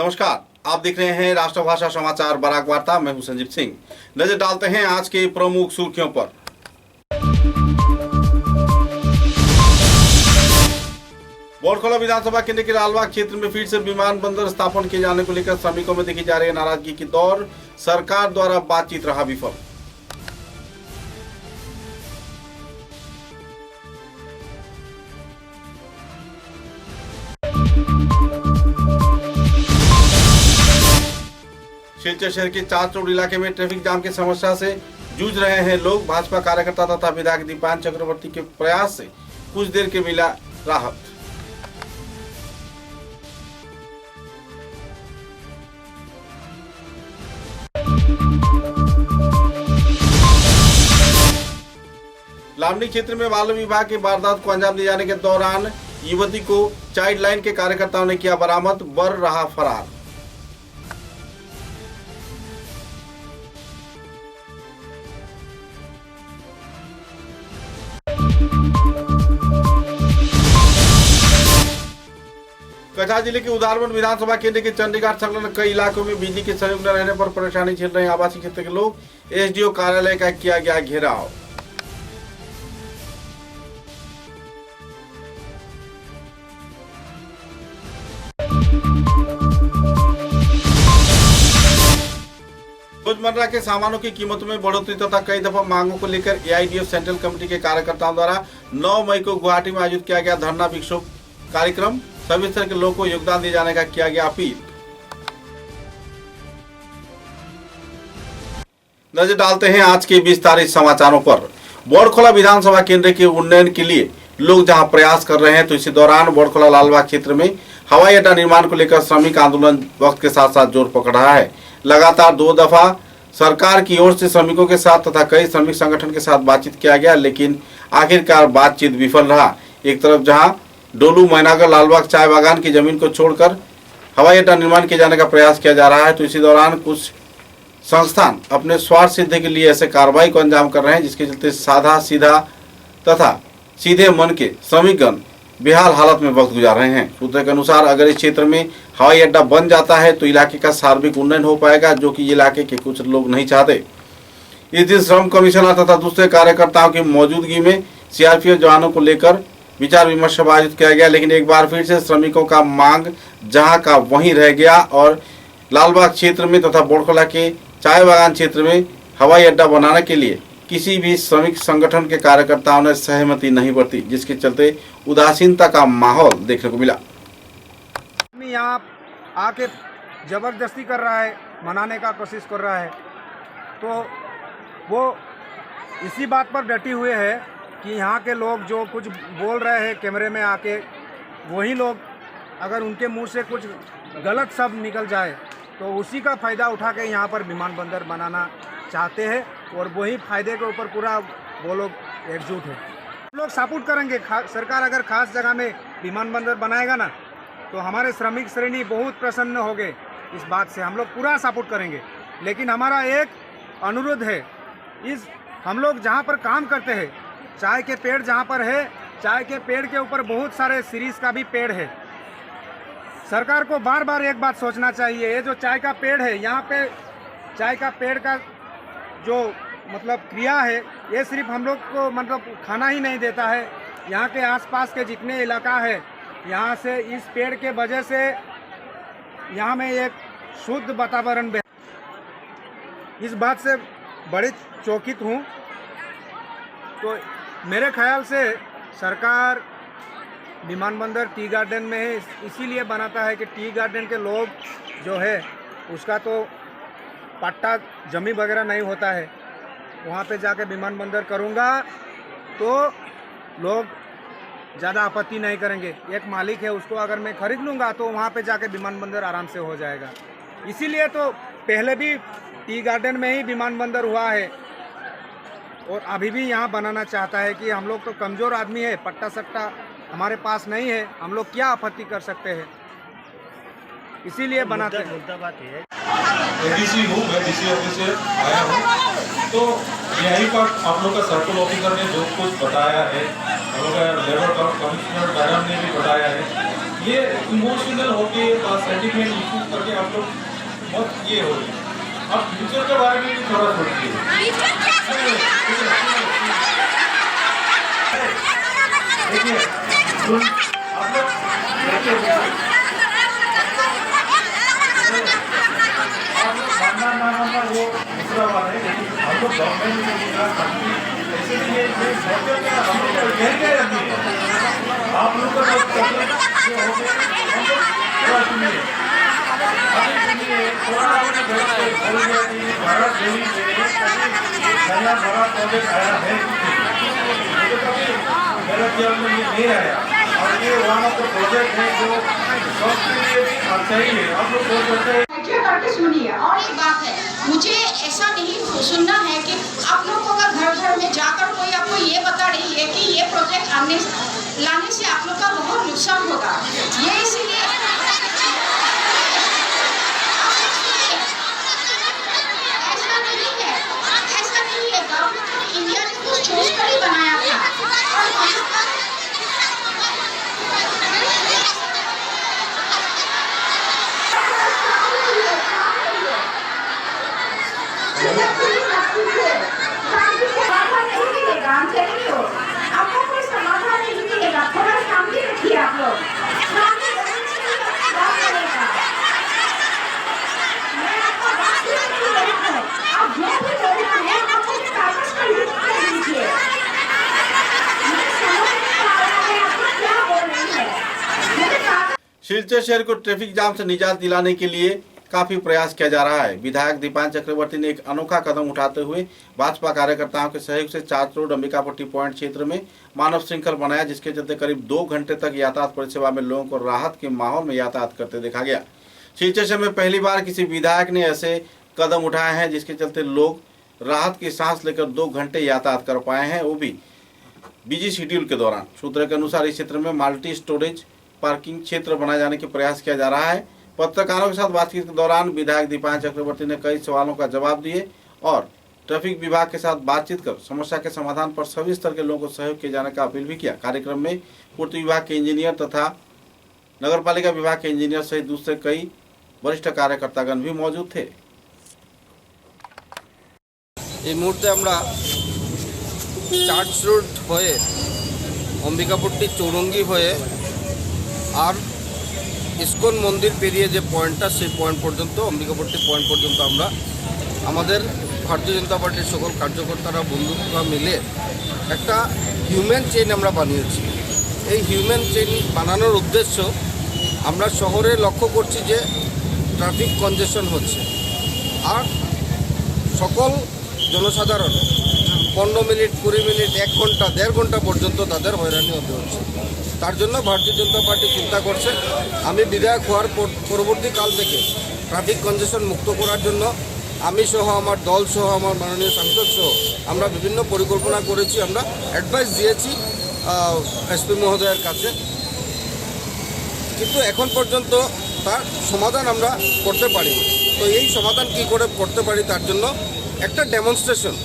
नमस्कार, आप देख रहे हैं राष्ट्रभाषा समाचार बराक वार्ता। मैं हूं संजीव सिंह। नजर डालते हैं आज के प्रमुख सुर्खियों पर। बोरखोला विधानसभा केंद्र के लालबाग क्षेत्र में फिर से विमानबंदर स्थापन किए जाने को लेकर श्रमिकों में देखी जा रही है नाराजगी की दौर। सरकार द्वारा बातचीत रहा विफल। सिलचर शहर के चार चौड़ इलाके में ट्रैफिक जाम की समस्या से जूझ रहे हैं लोग। भाजपा कार्यकर्ता तथा विधायक दीपान चक्रवर्ती के प्रयास से कुछ देर के मिला राहत। लावनी क्षेत्र में बाल विभाग की वारदात को अंजाम दिए जाने के दौरान युवती को चाइल्ड लाइन के कार्यकर्ताओं ने किया बरामद। वर रहा फरार। कछार जिले के उदारवन विधानसभा केंद्र के चंडीगढ़ संलग्न कई इलाकों में बिजली के संयोग न रहने पर परेशानी झेल रहे आवासीय क्षेत्र के लोग। एसडीओ कार्यालय का किया गया घेराव। रोजमर्रा के सामानों की कीमतों में बढ़ोतरी तथा कई दफा मांगों को लेकर एआईडीएफ सेंट्रल कमेटी के कार्यकर्ताओं द्वारा 9 मई को गुवाहाटी में आयोजित किया गया धरना विक्षोभ कार्यक्रम। सभी स्तर के लोगों को योगदान दिए जाने का किया गया अपील। नजर डालते हैं आज के विस्तारित समाचारों पर। बोरखोला विधानसभा केंद्र के उन्नयन के लिए लोग जहां प्रयास कर रहे हैं, तो इसी दौरान बोरखोला लालबाग क्षेत्र में हवाई अड्डा निर्माण को लेकर श्रमिक आंदोलन वक्त के साथ साथ जोर पकड़ रहा है। लगातार 2 दफा सरकार की ओर से श्रमिकों के साथ तथा कई श्रमिक संगठन के साथ बातचीत किया गया, लेकिन आखिरकार बातचीत विफल रहा। एक तरफ जहां डोलू मैनागर लालबाग चाय बागान की जमीन को छोड़कर हवाई अड्डा निर्माण किए जाने का प्रयास किया जा रहा है, तो इसी दौरान कुछ संस्थान अपने स्वार्थ सिद्धि के लिए ऐसे कार्रवाई को अंजाम कर रहे हैं, जिसके चलते साधा सीधा तथा सीधे मन के श्रमिकगण बेहाल हालत में वक्त गुजार रहे हैं। सूत्रों के अनुसार अगर इस क्षेत्र में हवाई अड्डा बन जाता है तो इलाके का सार्वजनिक उन्नयन हो पाएगा, जो कि इलाके के कुछ लोग नहीं चाहते। इस दिन श्रम कमिश्नर तथा दूसरे कार्यकर्ताओं की मौजूदगी में सीआरपीएफ जवानों को लेकर विचार विमर्श आयोजित किया गया, लेकिन एक बार फिर से श्रमिकों का मांग जहां का वहीं रह गया और लालबाग क्षेत्र में तथा बोरखोला के चाय बागान क्षेत्र में हवाई अड्डा बनाने के लिए किसी भी श्रमिक संगठन के कार्यकर्ताओं ने सहमति नहीं बरती, जिसके चलते उदासीनता का माहौल देखने को मिला। यहाँ आके जबरदस्ती कर रहा है, मनाने का कोशिश कर रहा है, तो वो इसी बात पर डटे हुए है कि यहाँ के लोग जो कुछ बोल रहे हैं कैमरे में आके, वही लोग अगर उनके मुंह से कुछ गलत शब्द निकल जाए तो उसी का फ़ायदा उठा के यहाँ पर विमानबंदर बनाना चाहते हैं, और वही फ़ायदे के ऊपर पूरा वो लोग एकजुट है। हम लोग सपोर्ट करेंगे। सरकार अगर खास जगह में विमानबंदर बनाएगा ना, तो हमारे श्रमिक श्रेणी बहुत प्रसन्न हो गए इस बात से। हम लोग पूरा सपोर्ट करेंगे, लेकिन हमारा एक अनुरोध है, हम लोग जहाँ पर काम करते हैं, चाय के पेड़ जहाँ पर है, चाय के पेड़ के ऊपर बहुत सारे सीरीज का भी पेड़ है। सरकार को बार बार एक बात सोचना चाहिए, ये जो चाय का पेड़ है, यहाँ पे चाय का पेड़ का जो मतलब क्रिया है, ये सिर्फ हम लोग को मतलब खाना ही नहीं देता है। यहाँ के आसपास के जितने इलाका है, यहाँ से इस पेड़ के वजह से यहाँ में एक शुद्ध वातावरण है। इस बात से बड़े चौकित हूँ। तो मेरे ख्याल से सरकार विमानबंदर टी गार्डन में है, इसीलिए बनाता है कि टी गार्डन के लोग जो है उसका तो पट्टा जमीन वगैरह नहीं होता है। वहाँ पे जाके विमानबंदर करूँगा तो लोग ज़्यादा आपत्ति नहीं करेंगे। एक मालिक है, उसको अगर मैं खरीद लूँगा तो वहाँ पे जाके विमानबंदर आराम से हो जाएगा। इसीलिए तो पहले भी टी गार्डन में ही विमानबंदर हुआ है, और अभी भी यहाँ बनाना चाहता है कि हम लोग तो कमज़ोर आदमी है, पट्टा सट्टा हमारे पास नहीं है, हम लोग क्या आपत्ति कर सकते हैं, इसीलिए बनाते हैं। बात है एडीसी हूँ, मैं डीसी ऑफिस से आया हूँ, तो यहीं पर आप लोग का सर्कल ऑफिसर ने जो कुछ बताया है, हम लोग का लेबर कमिश्नर मैडम ने भी बताया है ये इमोशनल होके और सेंटिमेंट इश्यूज करके आप लोग बहुत ये हो रहे हैं। आप फ्यूचर के बारे में भी थोड़ा सोचिए। देखिए आप लोग वो दूसरा बात है, लेकिन हम लोग गवर्नमेंट में इसीलिए हम लोग आप लोग का भारत देवी से नया बड़ा प्रोजेक्ट आया है, मेरा ख्याल में ये नहीं आया और ये वन ऑफ द प्रोजेक्ट है जो सबके लिए भी सही है। आप लोग बोल सकते हैं करके सुनिए। और एक बात है, मुझे ऐसा नहीं सुनना है कि आप लोगों का घर घर में जाकर कोई आपको ये बता रही है कि ये प्रोजेक्ट लाने से आप लोग का बहुत नुकसान होगा। ये इसीलिए ऐसा नहीं है, गवर्नमेंट ऑफ इंडिया ने कुछ सोच कर ही बनाया था। और आपको कोई समाधान नहीं मिलेगा, थोड़ा शांति रखिए आप लोग। मैं आपको बात नहीं कर रहा हूँ, आप जो भी बोलना है आपको कागज पर लिख कर दीजिए। मैं समझ नहीं पा रहा है आपको क्या बोल रही है। सिलचर शहर को ट्रैफिक जाम से निजात दिलाने के लिए काफी प्रयास किया जा रहा है। विधायक दीपान चक्रवर्ती ने एक अनोखा कदम उठाते हुए भाजपा कार्यकर्ताओं के सहयोग से चार्च रोड अंबिकापट्टी पॉइंट क्षेत्र में मानव श्रृंखल बनाया, जिसके चलते करीब 2 घंटे तक यातायात परिसेवा में लोगों को राहत के माहौल में यातायात करते देखा गया। सिलचर शहर में पहली बार किसी विधायक ने ऐसे कदम उठाए हैं जिसके चलते लोग राहत की सांस लेकर 2 घंटे यातायात कर पाए हैं, वो भी बिजी शेड्यूल के दौरान। सूत्रों के अनुसार इस क्षेत्र में मल्टी स्टोरेज पार्किंग क्षेत्र बनाए जाने के प्रयास किया जा रहा है। पत्रकारों के साथ बातचीत के दौरान विधायक दीपान चक्रवर्ती ने कई सवालों का जवाब दिए और ट्रैफिक विभाग के साथ बातचीत कर समस्या के समाधान पर सभी स्तर के लोगों को सहयोग किए जाने का अपील भी किया। कार्यक्रम में पूर्त विभाग के इंजीनियर तथा नगरपालिका विभाग के इंजीनियर सहित दूसरे कई वरिष्ठ कार्यकर्तागण भी मौजूद थे। এই মুহূর্তে আমরা চার্চ রোড হয়ে অম্বিকাপট্টি চৌরঙ্গি হয়ে আর ইস্কন মন্দির পেরিয়ে যে পয়েন্টটা সেই পয়েন্ট পর্যন্ত অম্বিকাপট্টি পয়েন্ট পর্যন্ত আমরা আমাদের ভারতীয় জনতা পার্টির সকল কার্যকর্তারা বন্ধুরা মিলে একটা হিউম্যান চেইন আমরা বানিয়েছি। এই হিউম্যান চেইন বানানোর উদ্দেশ্য আমরা শহরে লক্ষ্য করছি যে ট্রাফিক কনজেশন হচ্ছে আর সকল জনসাধারণ 15 মিনিট 20 মিনিট 1 ঘন্টা 1.5 ঘন্টা পর্যন্ত তাদের হয়রানি হতে হচ্ছে। তার জন্য ভারতীয় জনতা পার্টি চিন্তা করছে আমি বিধায়ক হওয়ার পরবর্তীকাল থেকে ট্রাফিক কনজেশন মুক্ত করার জন্য আমি সহ আমার দল সহ আমার মাননীয় সাংসদ সহ আমরা বিভিন্ন পরিকল্পনা করেছি, আমরা অ্যাডভাইস দিয়েছি এসপি মহোদয়ের কাছে, কিন্তু এখন পর্যন্ত তার সমাধান আমরা করতে পারি। তো এই সমাধান কি করে করতে পারি তার জন্য একটা ডেমনস্ট্রেশন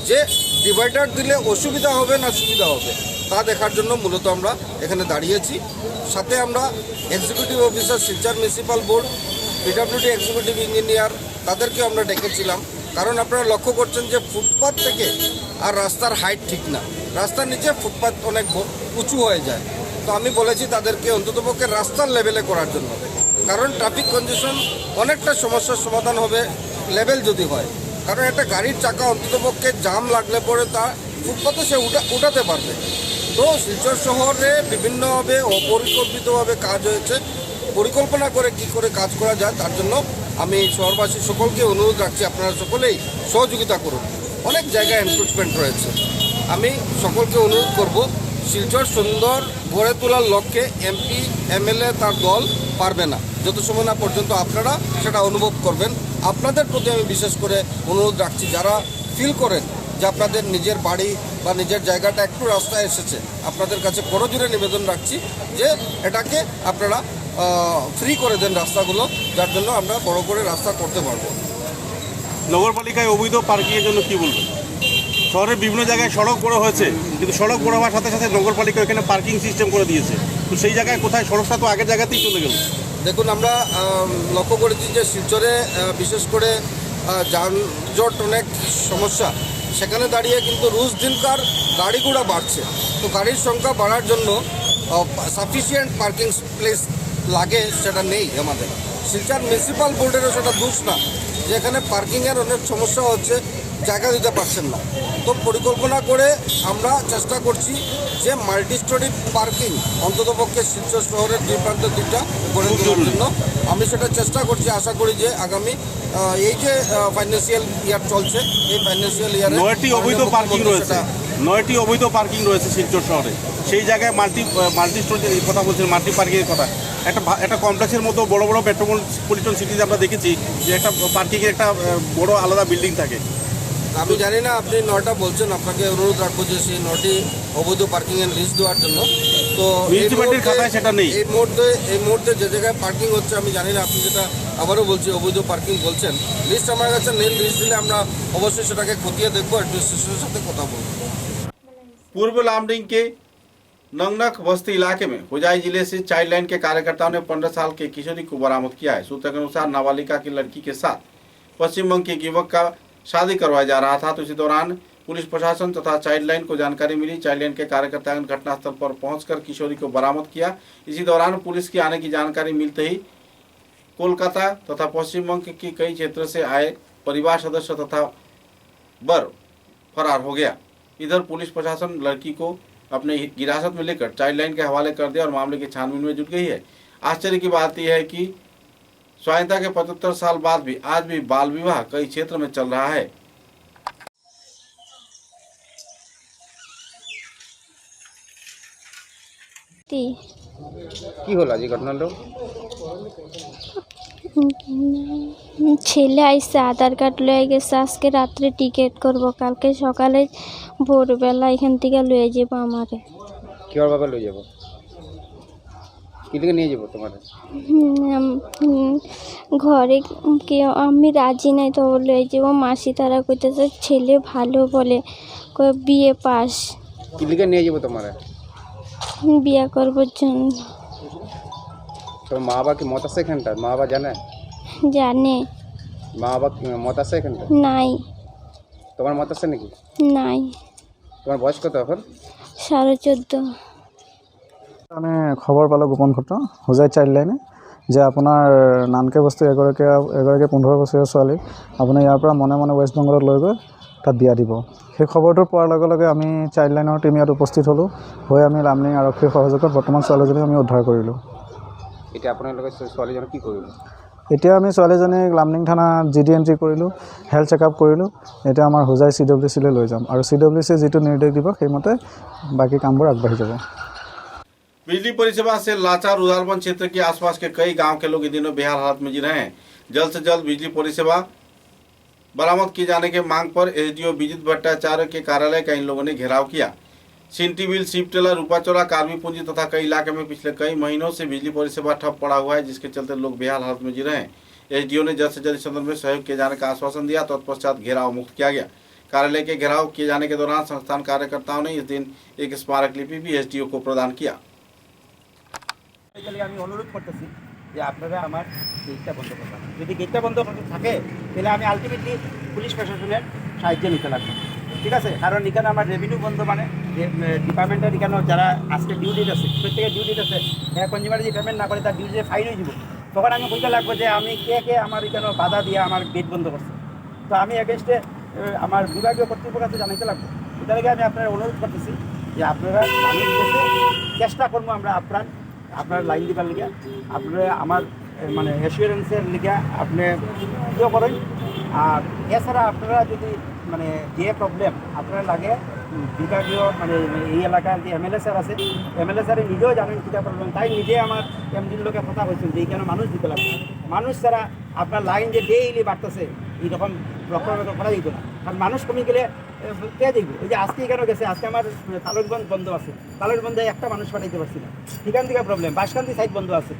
যে ডিভাইডার দিলে অসুবিধা হবে না সুবিধা হবে তা দেখার জন্য মূলত আমরা এখানে দাঁড়িয়েছি। সাথে আমরা executive officer Silchar municipal board PWD executive engineer তাদেরকেও আমরা ডেকেছিলাম, কারণ আপনারা লক্ষ্য করছেন যে ফুটপাথ থেকে আর রাস্তার হাইট ঠিক না, রাস্তার নিচে ফুটপাথ অনেক উঁচু হয়ে যায়। তো আমি বলেছি তাদেরকে অন্ততপক্ষে রাস্তার লেভেলে করার জন্য, কারণ ট্রাফিক কনজেশন অনেকটা সমস্যার সমাধান হবে লেভেল যদি হয়। কারণ একটা গাড়ির চাকা অন্ততপক্ষে জাম লাগলে পরে তা ফুটপাথে সে উঠাতে পারবে। তো শিলচর শহরে বিভিন্নভাবে অপরিকল্পিতভাবে কাজ হয়েছে, পরিকল্পনা করে কি করে কাজ করা যায় তার জন্য আমি শহরবাসী সকলকে অনুরোধ রাখছি আপনারা সকলেই সহযোগিতা করুন। অনেক জায়গায় এনক্রোচমেন্ট রয়েছে, আমি সকলকে অনুরোধ করব শিলচর সুন্দর গড়ে তোলার লক্ষ্যে এমপি এমএলএ তার দল পারবে না যত সময় না পর্যন্ত আপনারা সেটা অনুভব করবেন। আপনাদের প্রতি আমি বিশেষ করে অনুরোধ রাখছি, যারা ফিল করেন যে আপনাদের নিজের বাড়ি বা নিজের জায়গাটা একটু রাস্তায় এসেছে, আপনাদের কাছে করজোরে নিবেদন রাখছি যে এটাকে আপনারা ফ্রি করে দেন রাস্তাগুলো, যার জন্য আমরা বড় করে রাস্তা করতে পারবো। নগরপালিকায় অবৈধ পার্কিংয়ের জন্য কি বলবেন? শহরের বিভিন্ন জায়গায় সড়ক বড় হয়েছে, কিন্তু সড়ক বড় হওয়ার সাথে সাথে নগরপালিকা এখানে পার্কিং সিস্টেম করে দিয়েছে, তো সেই জায়গায় কোথায় সমস্যা তো আগের জায়গাতেই চলে গেল। দেখুন, আমরা লক্ষ্য করেছি যে শিলচরে বিশেষ করে যানজট অনেক সমস্যা, সেখানে দাঁড়িয়ে কিন্তু রোজ দিনকার গাড়ি ঘোড়া বাড়ছে। তো গাড়ির সংখ্যা বাড়ার জন্য সাফিসিয়েন্ট পার্কিং প্লেস লাগে, সেটা নেই আমাদের। শিলচর মিউনিসিপ্যাল বোর্ডেরও সেটা দোষ না, যে এখানে পার্কিংয়ের অনেক সমস্যা হচ্ছে, জায়গা দিতে পারছেন না। তো পরিকল্পনা করে আমরা চেষ্টা করছি যে মাল্টি স্টোরি পার্কিং অন্ততপক্ষে শিলচর শহরের দুই প্রান্তে দুইটা করে দেওয়ার জন্য আমি সেটা চেষ্টা করছি। আশা করি যে আগামী এই যে ফাইন্যান্সিয়াল ইয়ার চলছে, এই ফাইন্যান্সিয়াল ইয়ারে 9টি অবৈধ পার্কিং রয়েছে, 9টি অবৈধ পার্কিং রয়েছে শিলচর শহরে। সেই জায়গায় মাল্টি স্টোরেজের এই কথা বলছেন, মাল্টি পার্কিংয়ের কথা। একটা কমপ্লেক্সের মতো বড় বড় মেট্রোপলিটন সিটিতে আমরা দেখেছি যে একটা পার্কিংয়ের একটা বড় আলাদা বিল্ডিং থাকে। আমি জানি না, আপনি 9টা বলছেন, আপনাকে অনুরোধ রাখবো যে সেই 9টি অবৈধ পার্কিংয়ের লিস্ট দেওয়ার জন্য। তো মিউনিসিপ্যালিটির খাতায় সেটা নেই। এই মুহূর্তে যে জায়গায় পার্কিং হচ্ছে আমি জানি না, আপনি যেটা আবারও বলছি অবৈধ পার্কিং বলছেন, লিস্ট আমার কাছে নেই। লিস্ট দিলে আমরা অবশ্যই সেটাকে খতিয়ে দেখবো, অ্যাডমিনিস্ট্রেশনের সাথে কথা বলবো। पूर्व लामडिंग के नंगनक बस्ती इलाके में हुजाई जिले से चाइल्ड लाइन के कार्यकर्ताओं ने 15 साल के किशोरी को बरामद किया है। सूत्र के अनुसार नाबालिगा की लड़की के साथ पश्चिम बंग के युवक का शादी करवाया जा रहा था। तो इसी दौरान पुलिस प्रशासन तथा चाइल्ड लाइन को जानकारी मिली। चाइल्ड लाइन के कार्यकर्ताओं ने घटनास्थल पर पहुंचकर किशोरी को बरामद किया। इसी दौरान पुलिस की आने की जानकारी मिलते ही कोलकाता तथा पश्चिम बंग के कई क्षेत्र से आए परिवार सदस्य तथा बर फरार हो गया। इधर पुलिस प्रशासन लड़की को अपने हिरासत में लेकर चाइल्ड लाइन के हवाले कर दिया और मामले की छानबीन में जुट गई है। आश्चर्य की बात यह है कि स्वाधीनता के 75 साल बाद भी आज भी बाल विवाह कई क्षेत्र में चल रहा है। কি হলো আজ ঘটনাটা? ছেলে আইসে আধার কার্ড লয়ে গেছে, আজকে রাত্রে টিকিট করব, কালকে সকালে ভোরবেলা এখান থেকে লয়ে যাব আমারে। কিবার বাবা লই যাব? কি লিখে নিয়ে যাব তোমার? ঘরে কেউ আমি রাজি নাই, তো লয়ে যাব। মাসি তারা কইতেছে ছেলে ভালো বলে, বিয়ে পাস। কি লিখে নিয়ে যাব তোমার? বিয়ে করবার জন্য। তোর মা বাবা কি মত আছে এখানটা? মা বাবা জানে? জানে। মা বাবা মত আছে এখানটা? নাই। তোমার মত আছে নাকি? নাই। তোমার বয়স কত এখন? 14.5। মানে খবৰ পালোঁ গোপন ঘটনা হোজাই চাইল্ড লাইনে যে আপোনাৰ নানকে বস্তি এগৰাকী 15 বছৰীয়া ছোৱালীক আপুনি ইয়াৰ পৰা মনে মনে ৱেষ্ট বেংগলত লৈ গৈ তাত বিয়া দিব। সেই খবৰটো পোৱাৰ লগে লগে আমি চাইল্ড লাইনৰ টিম ইয়াত উপস্থিত হ'লোঁ। হৈ আমি লামডিং আৰক্ষীৰ সহযোগত বৰ্তমান ছোৱালীজনীক আমি উদ্ধাৰ কৰিলোঁ। এতিয়া আপোনালোকে ছোৱালীজনক কি কৰিলে? এতিয়া আমি ছোৱালীজনীক লামডিং থানা GD এন্ট্ৰি কৰিলোঁ, হেল্থ চেকআপ কৰিলোঁ। এতিয়া আমাৰ হোজাই CWCলৈ লৈ যাম আৰু CWC যিটো নিৰ্দেশ দিব সেইমতে বাকী কামবোৰ আগবাঢ়ি যাব। बिजली परिसेवा से लाचार उदारबंद क्षेत्र के आसपास के कई गांव के लोग इन दिनों बेहाल हालत में जी रहे हैं। जल्द से जल्द बिजली परिसेवा बरामद किए जाने के मांग पर SDO विजित भट्टाचार्य के कार्यालय का इन लोगों ने घेराव किया। सिंटीविल, शिप टेलर, रूपाचौला, कार्बी पूंजी तथा कई इलाके में पिछले कई महीनों से बिजली परिसेवा ठप पड़ा हुआ है, जिसके चलते लोग बेहाल हालत में जी रहे हैं। SDO ने जल्द से जल्द इस संदर्भ में सहयोग किए जाने का आश्वासन दिया। तत्पश्चात घेराव मुक्त किया गया। कार्यालय के घेराव किए जाने के दौरान संस्थान कार्यकर्ताओं ने इस दिन एक स्मारक लिपि भी SDO को प्रदान किया। আমি অনুরোধ করতেছি যে আপনারা আমার গেটটা বন্ধ করবেন। যদি গেটটা বন্ধ করতে থাকে তাহলে আমি আলটিমেটলি পুলিশ প্রশাসনের সাহায্য নিতে লাগবে, ঠিক আছে? কারণ এখানে আমার রেভিনিউ বন্ধ, মানে ডিপার্টমেন্টের এখানে যারা আজকে ডিউটিতে আছে, প্রত্যেকের ডিউটিতে আছে, কনজিউমার যদি পেমেন্ট না করে তার ডিউটিতে ফাইন হয়ে যাব। তখন আমি বলতে লাগবো যে আমি কে আমার এখানে বাধা দিয়ে আমার গেট বন্ধ করছে। তো আমি এগেনস্টে আমার বিভাগীয় কর্তৃপক্ষের কাছে জানাইতে লাগবো। এটা থেকে আমি আপনারা অনুরোধ করতেছি যে আপনারা আমি চেষ্টা করবো আমরা আপনার লাইন দিবার লিগে, আপনারা আমার মানে অ্যাসুরেন্সের লিগে আপনি ইয়ে করেন। আর এছাড়া আপনারা যদি মানে যে প্রবলেম আপনার লাগে বিভাগীয় মানে এই এলাকার যে MLA স্যার আছে, MLA স্যারে নিজেও জানেন কীটা প্রবলেম, তাই নিজে আমার MDর লোকের কথা বলছেন যে এইখানে মানুষ দিতে লাগবে। মানুষ ছাড়া আপনার লাইন যে ডেইলি বাড়তেছে এইরকম রক্ষণাবেক্ষণ করা যেত না, কারণ মানুষ কমে গেলে কে দেখবে? এই যে আজকে এখানে গেছে, আজকে আমার তালুকগঞ্জ বন্ধ আছে, তালুকগঞ্জে একটা মানুষ পাঠাইতে পারছি না, এখান থেকে প্রবলেম। বাসকান্দি সাইড বন্ধ আছে,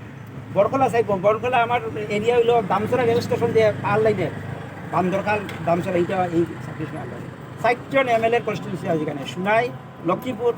বরকলা সাইড বরকলা আমার এরিয়া হইলো দামসরা রেল স্টেশন যে পার লাইনে বান্দরকাল দামসরা, এইটা এই সার্ভিস 60 জন MLA কনস্টিটিউন্সি আছে এখানে, সোনাই, লক্ষ্মীপুর।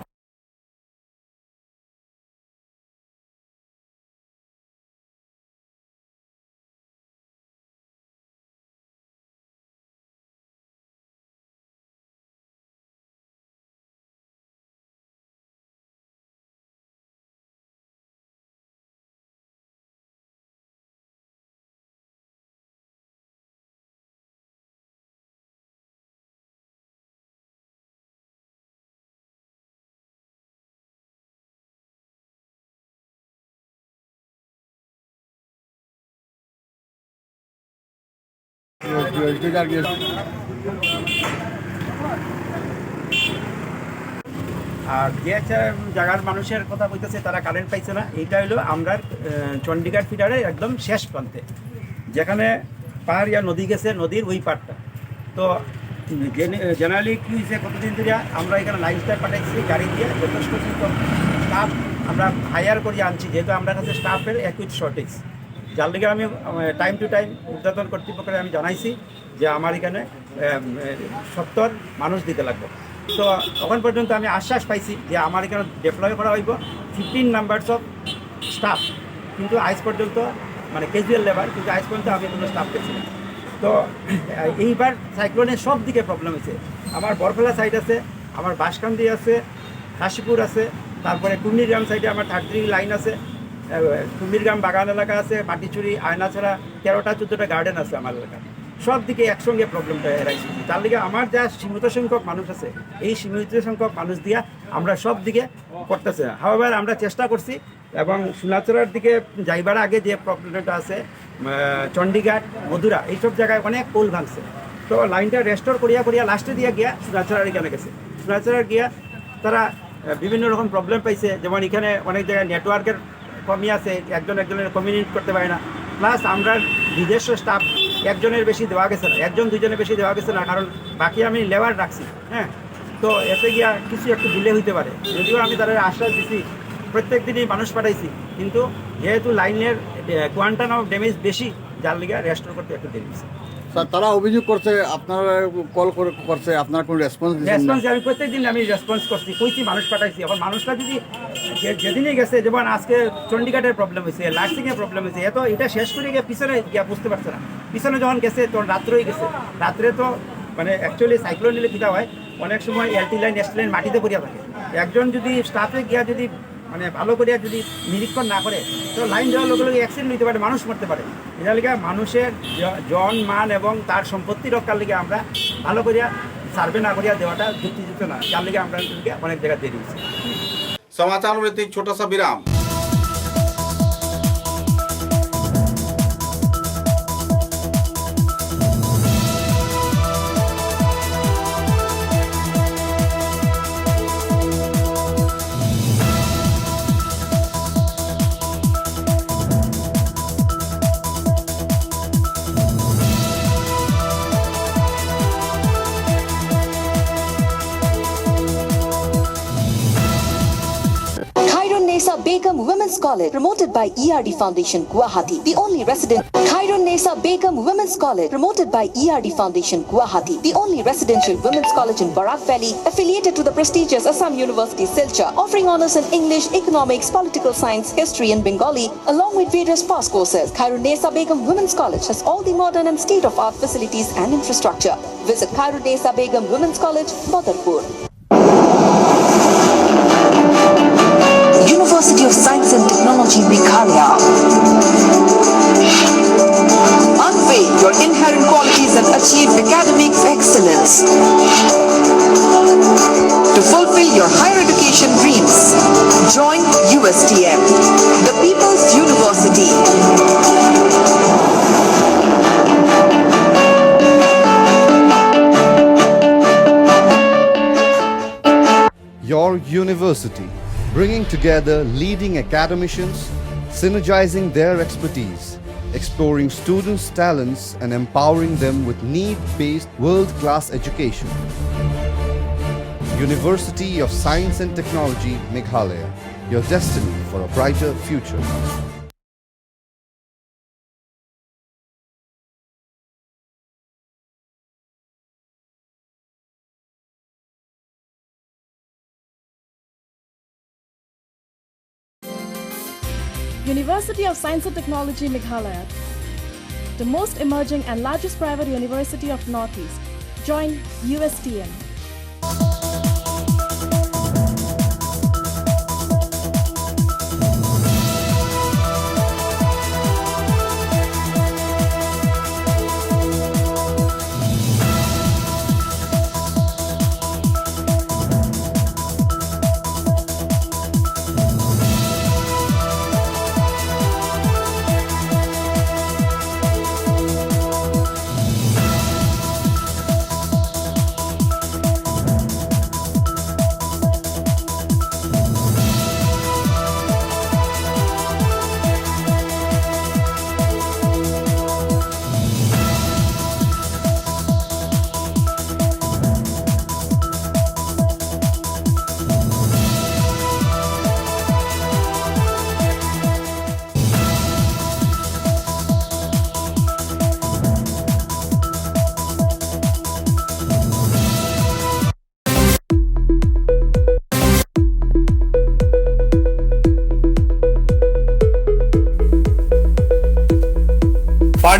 আর যে জায়গার মানুষের কথা বলতেছে তারা কারেন্ট পাইছে না, এইটা হলো আমরা চণ্ডীগড় ফিডারের একদম শেষ প্রান্তে, যেখানে পাহাড়িয়া নদী গেছে, নদীর ওই পাড়টা। তো জেনারেলি কী হয়েছে, কতদিন ধরে আমরা এখানে লাইফস্টাইল পাঠাইছি গাড়ি দিয়ে, যথেষ্ট সংখ্যক স্টাফ আমরা হায়ার করিয়ে আনছি, যেহেতু আমরা কাছে স্টাফের অ্যাকুইট শর্টেজ। যার লিগে আমি টাইম টু টাইম উদ্বোধন কর্তৃপক্ষকে আমি জানাইছি যে আমার এখানে 70 মানুষ দিতে লাগবে। তো তখন পর্যন্ত আমি আশ্বাস পাইছি যে আমার এখানে ডেপ্লয় করা হইব 15 নাম্বারস অফ স্টাফ, কিন্তু আজ পর্যন্ত মানে ক্যাজুয়াল লেবার, কিন্তু আজ পর্যন্ত আমি কোনো স্টাফ পেয়েছি না। তো এইবার সাইক্লোনের সব দিকে প্রবলেম হয়েছে। আমার বরফলা সাইড আছে, আমার বাঁশকান্দি আছে, কাশীপুর আছে, তারপরে কুমিরগ্রাম সাইডে আমার 33 লাইন আছে, কুমিরগ্রাম বাগান এলাকা আছে, পাটিচুরি, আয়নাছড়া, 13টা 14টা গার্ডেন আছে আমার এলাকায়। সব দিকে একসঙ্গে প্রবলেমটা এরাইছে। তার লিগে আমার যা সীমিত সংখ্যক মানুষ আছে, এই সীমিত সংখ্যক মানুষ দিয়া আমরা সব দিকে করতেছে। হাওয়ার আমরা চেষ্টা করছি, এবং সোনাচড়ার দিকে যাইবার আগে যে প্রবলেমটা আছে, চণ্ডীগড়, মধুরা, এইসব জায়গায় অনেক পোল ভাঙছে। তো লাইনটা রেস্টোর করিয়া লাস্টে দিয়ে গিয়া সোনাচড়ার এখানে গেছে। সোনাচড়ার গিয়া তারা বিভিন্ন রকম প্রবলেম পাইছে, যেমন এখানে অনেক জায়গায় নেটওয়ার্কের কমি আছে, একজনের কমিউনিকেট করতে পারে না। প্লাস আমরা নিজস্ব স্টাফ একজনের বেশি দেওয়া গেছে না, 1 2 বেশি দেওয়া গেছে না, কারণ বাকি আমি লেবার রাখছি। হ্যাঁ, তো এতে গিয়া কিছু একটু ডিলে হইতে পারে, যদিও আমি তাদের আশ্বাস দিছি, প্রত্যেক দিনই মানুষ পাঠাইছি, কিন্তু যেহেতু লাইনের কোয়ান্টাম অফ ড্যামেজ বেশি, যার লিগে রেস্টোর করতে একটু দেরি হয়েছে। স্যার, তারা অভিযোগ করছে, আপনারা কল করছে, আপনার কোনো রেসপন্স আমি প্রত্যেক দিন আমি রেসপন্স করছি, কইছি মানুষ পাঠাইছি। এখন মানুষটা যদি যেদিনই গেছে, যেমন আজকে চণ্ডীগড়ের প্রবলেম হয়েছে, লার্সিংয়ের প্রবলেম হয়েছে, এটা শেষ করে গিয়ে পিছনে গিয়া বুঝতে পারছে না। পিছনে যখন গেছে তখন রাত্রেই গেছে। রাত্রে তো মানে অ্যাকচুয়ালি সাইক্লোন নিলে কীটা হয়, অনেক সময় এলটি লাইন, এসটি লাইন মাটিতে পড়িয়া থাকে। একজন যদি স্টাফে গিয়া যদি মানে ভালো করিয়া যদি নিরীক্ষণ না করে, তো লাইন দেওয়ার লগে লগে অ্যাক্সিডেন্ট হইতে পারে, মানুষ মরতে পারে। এটার লিগে মানুষের জন মান এবং তার সম্পত্তি রক্ষার লিগে আমরা ভালো করিয়া সার্ভে না করিয়া দেওয়াটা যুক্তিযুক্ত না, যার লিগে আমরা অনেক জায়গায় দেরি হয়েছে। समाचार में एक छोटा सा विराम। Begum Women's College, promoted by ERD Foundation, Guwahati, the only Khairun Nesa Begum Women's College, promoted by ERD Foundation, Guwahati, the only residential women's college in Barak Valley, affiliated to the prestigious Assam University, Silchar, offering honors in English, economics, political science, history and Bengali, along with various past courses. Khairun Nesa Begum Women's College has all the modern and state-of-art facilities and infrastructure. Visit Khairun Nesa Begum Women's College, Badarpur. University of Science and Technology, Meghalaya. Unveil your inherent qualities and achieve academic excellence. To fulfill your higher education dreams, join USTM, the People's University. Your university, bringing together leading academicians, synergizing their expertise, exploring students' talents and empowering them with need-based world-class education. University of Science and Technology, Meghalaya, your destiny for a brighter future. University of Science and Technology, Meghalaya, the most emerging and largest private university of Northeast. Join USTM.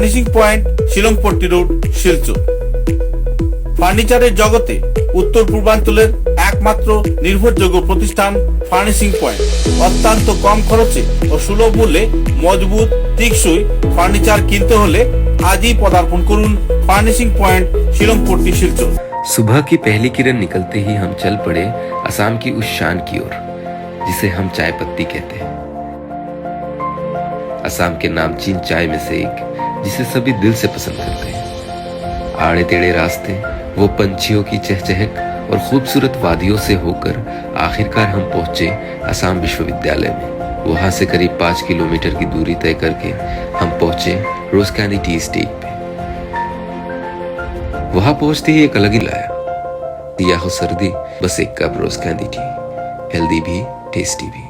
Furnishing point Shillongpatti road Silchar. ফার্নিচারের জগতে উত্তর পূর্বাঞ্চলের একমাত্র নির্ভরযোগ্য প্রতিষ্ঠান furnishing point. অত্যন্ত কম খরচে ও সুলভ মূল্যে মজবুত টেকসই ফার্নিচার কিনতে হলে आजही पदार्पण करुन फार्निशिंग पॉइंट शिलंगपट्टी शिलचर। सुबह की पहली किरण निकलते ही हम चल पड़े असम की उस शान की ओर जिसे हम चाय पत्ती कहते हैं। असम के नामचीन चाय में से एक जिसे सभी दिल से पसंद करते हैं। आड़े टेढ़े रास्ते, वो पंछियों की चहचहक और खूबसूरत वादियों से होकर आखिरकार हम पहुंचे असम विश्वविद्यालय में। वहां से करीब 5 किलोमीटर की दूरी तय करके हम पहुंचे रोज कैंडी टी स्टेट पे। वहां पहुंचते ही एक अलग ही लाया, या हो सर्दी बस एक कप रोज कैंडी टी, हेल्दी भी टेस्टी भी।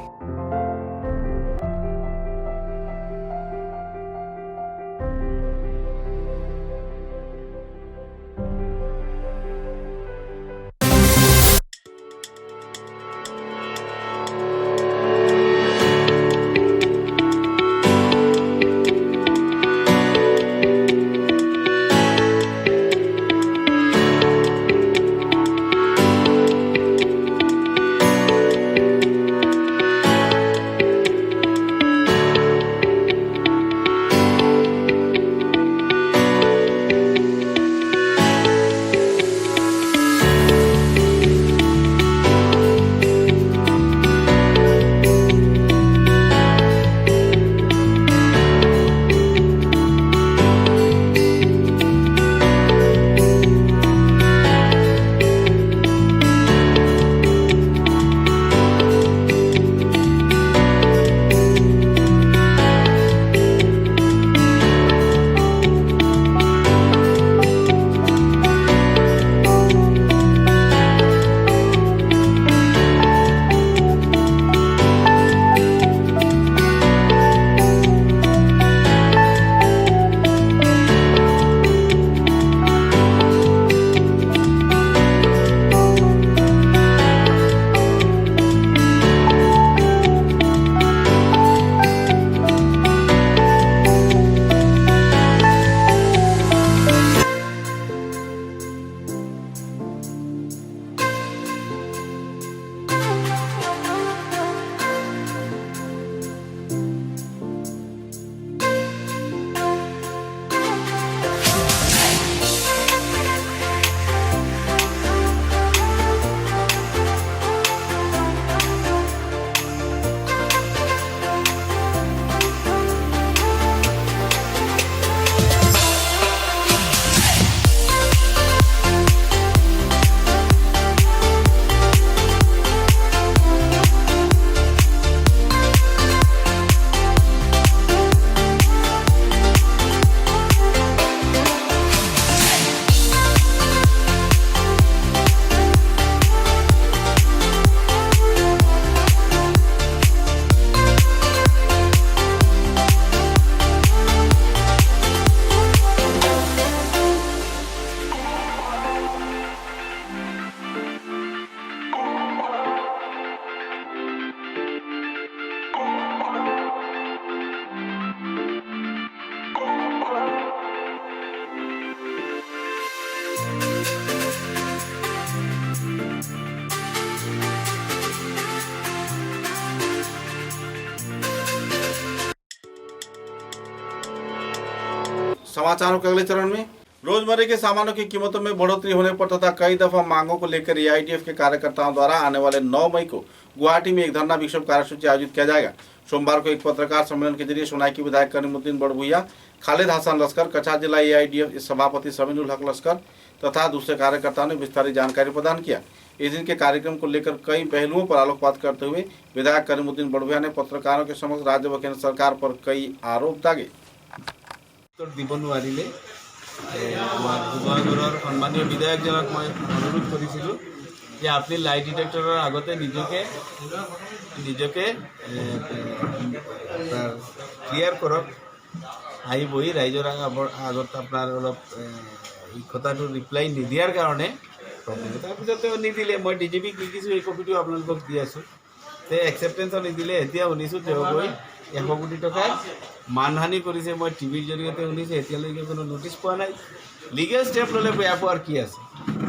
समाचारों के अगले चरण में रोजमर्रा के सामानों की कीमतों में बढ़ोतरी होने पर तथा कई दफा मांगों को लेकर एआईडीएफ के कार्यकर्ताओं द्वारा आने वाले 9 मई को गुवाहाटी में एक धरना विक्षोभ कार्यसूची आयोजित किया जाएगा। सोमवार को एक पत्रकार सम्मेलन के जरिए सोनाई की विधायक करीमुद्दीन बड़भुइया, खालिद हसन लश्कर, कछार जिला एआईडीएफ सभापति समीनुल हक लश्कर तथा दूसरे कार्यकर्ताओं ने विस्तारित जानकारी प्रदान किया। इस दिन के कार्यक्रम को लेकर कई पहलुओं पर आलोकपात करते हुए विधायक करीमुद्दीन बड़भुइया ने पत्रकारों के समक्ष राज्य व केंद्र सरकार पर कई आरोप दागे। দিব নোৱাৰিলে আমাৰ শিৱসাগৰৰ সন্মানীয় বিধায়কজনক মই অনুৰোধ কৰিছিলোঁ যে আপুনি লাই ডিটেক্টৰৰ আগতে নিজকে ক্লিয়াৰ কৰক, আহি বহি ৰাইজৰ আগত আপোনাৰ অলপ এই কথাটো ৰিপ্লাই নিদিয়াৰ কাৰণে তাৰপিছত তেওঁ নিদিলে। মই ডিজিপিক লিখিছোঁ, এই কপিটো আপোনালোকক দি আছোঁ। তেওঁ একচেপ্টেঞ্চো নিদিলে। এতিয়া শুনিছোঁ তেওঁ গৈ 1 কোটি টকাৰ মানহানি কৰিছে মই টিভিৰ জৰিয়তে শুনিছোঁ এতিয়ালৈকে কোনো নোটিছ পোৱা নাই লিগেল ষ্টেপ ল'লে বেয়া পোৱাৰ কি আছে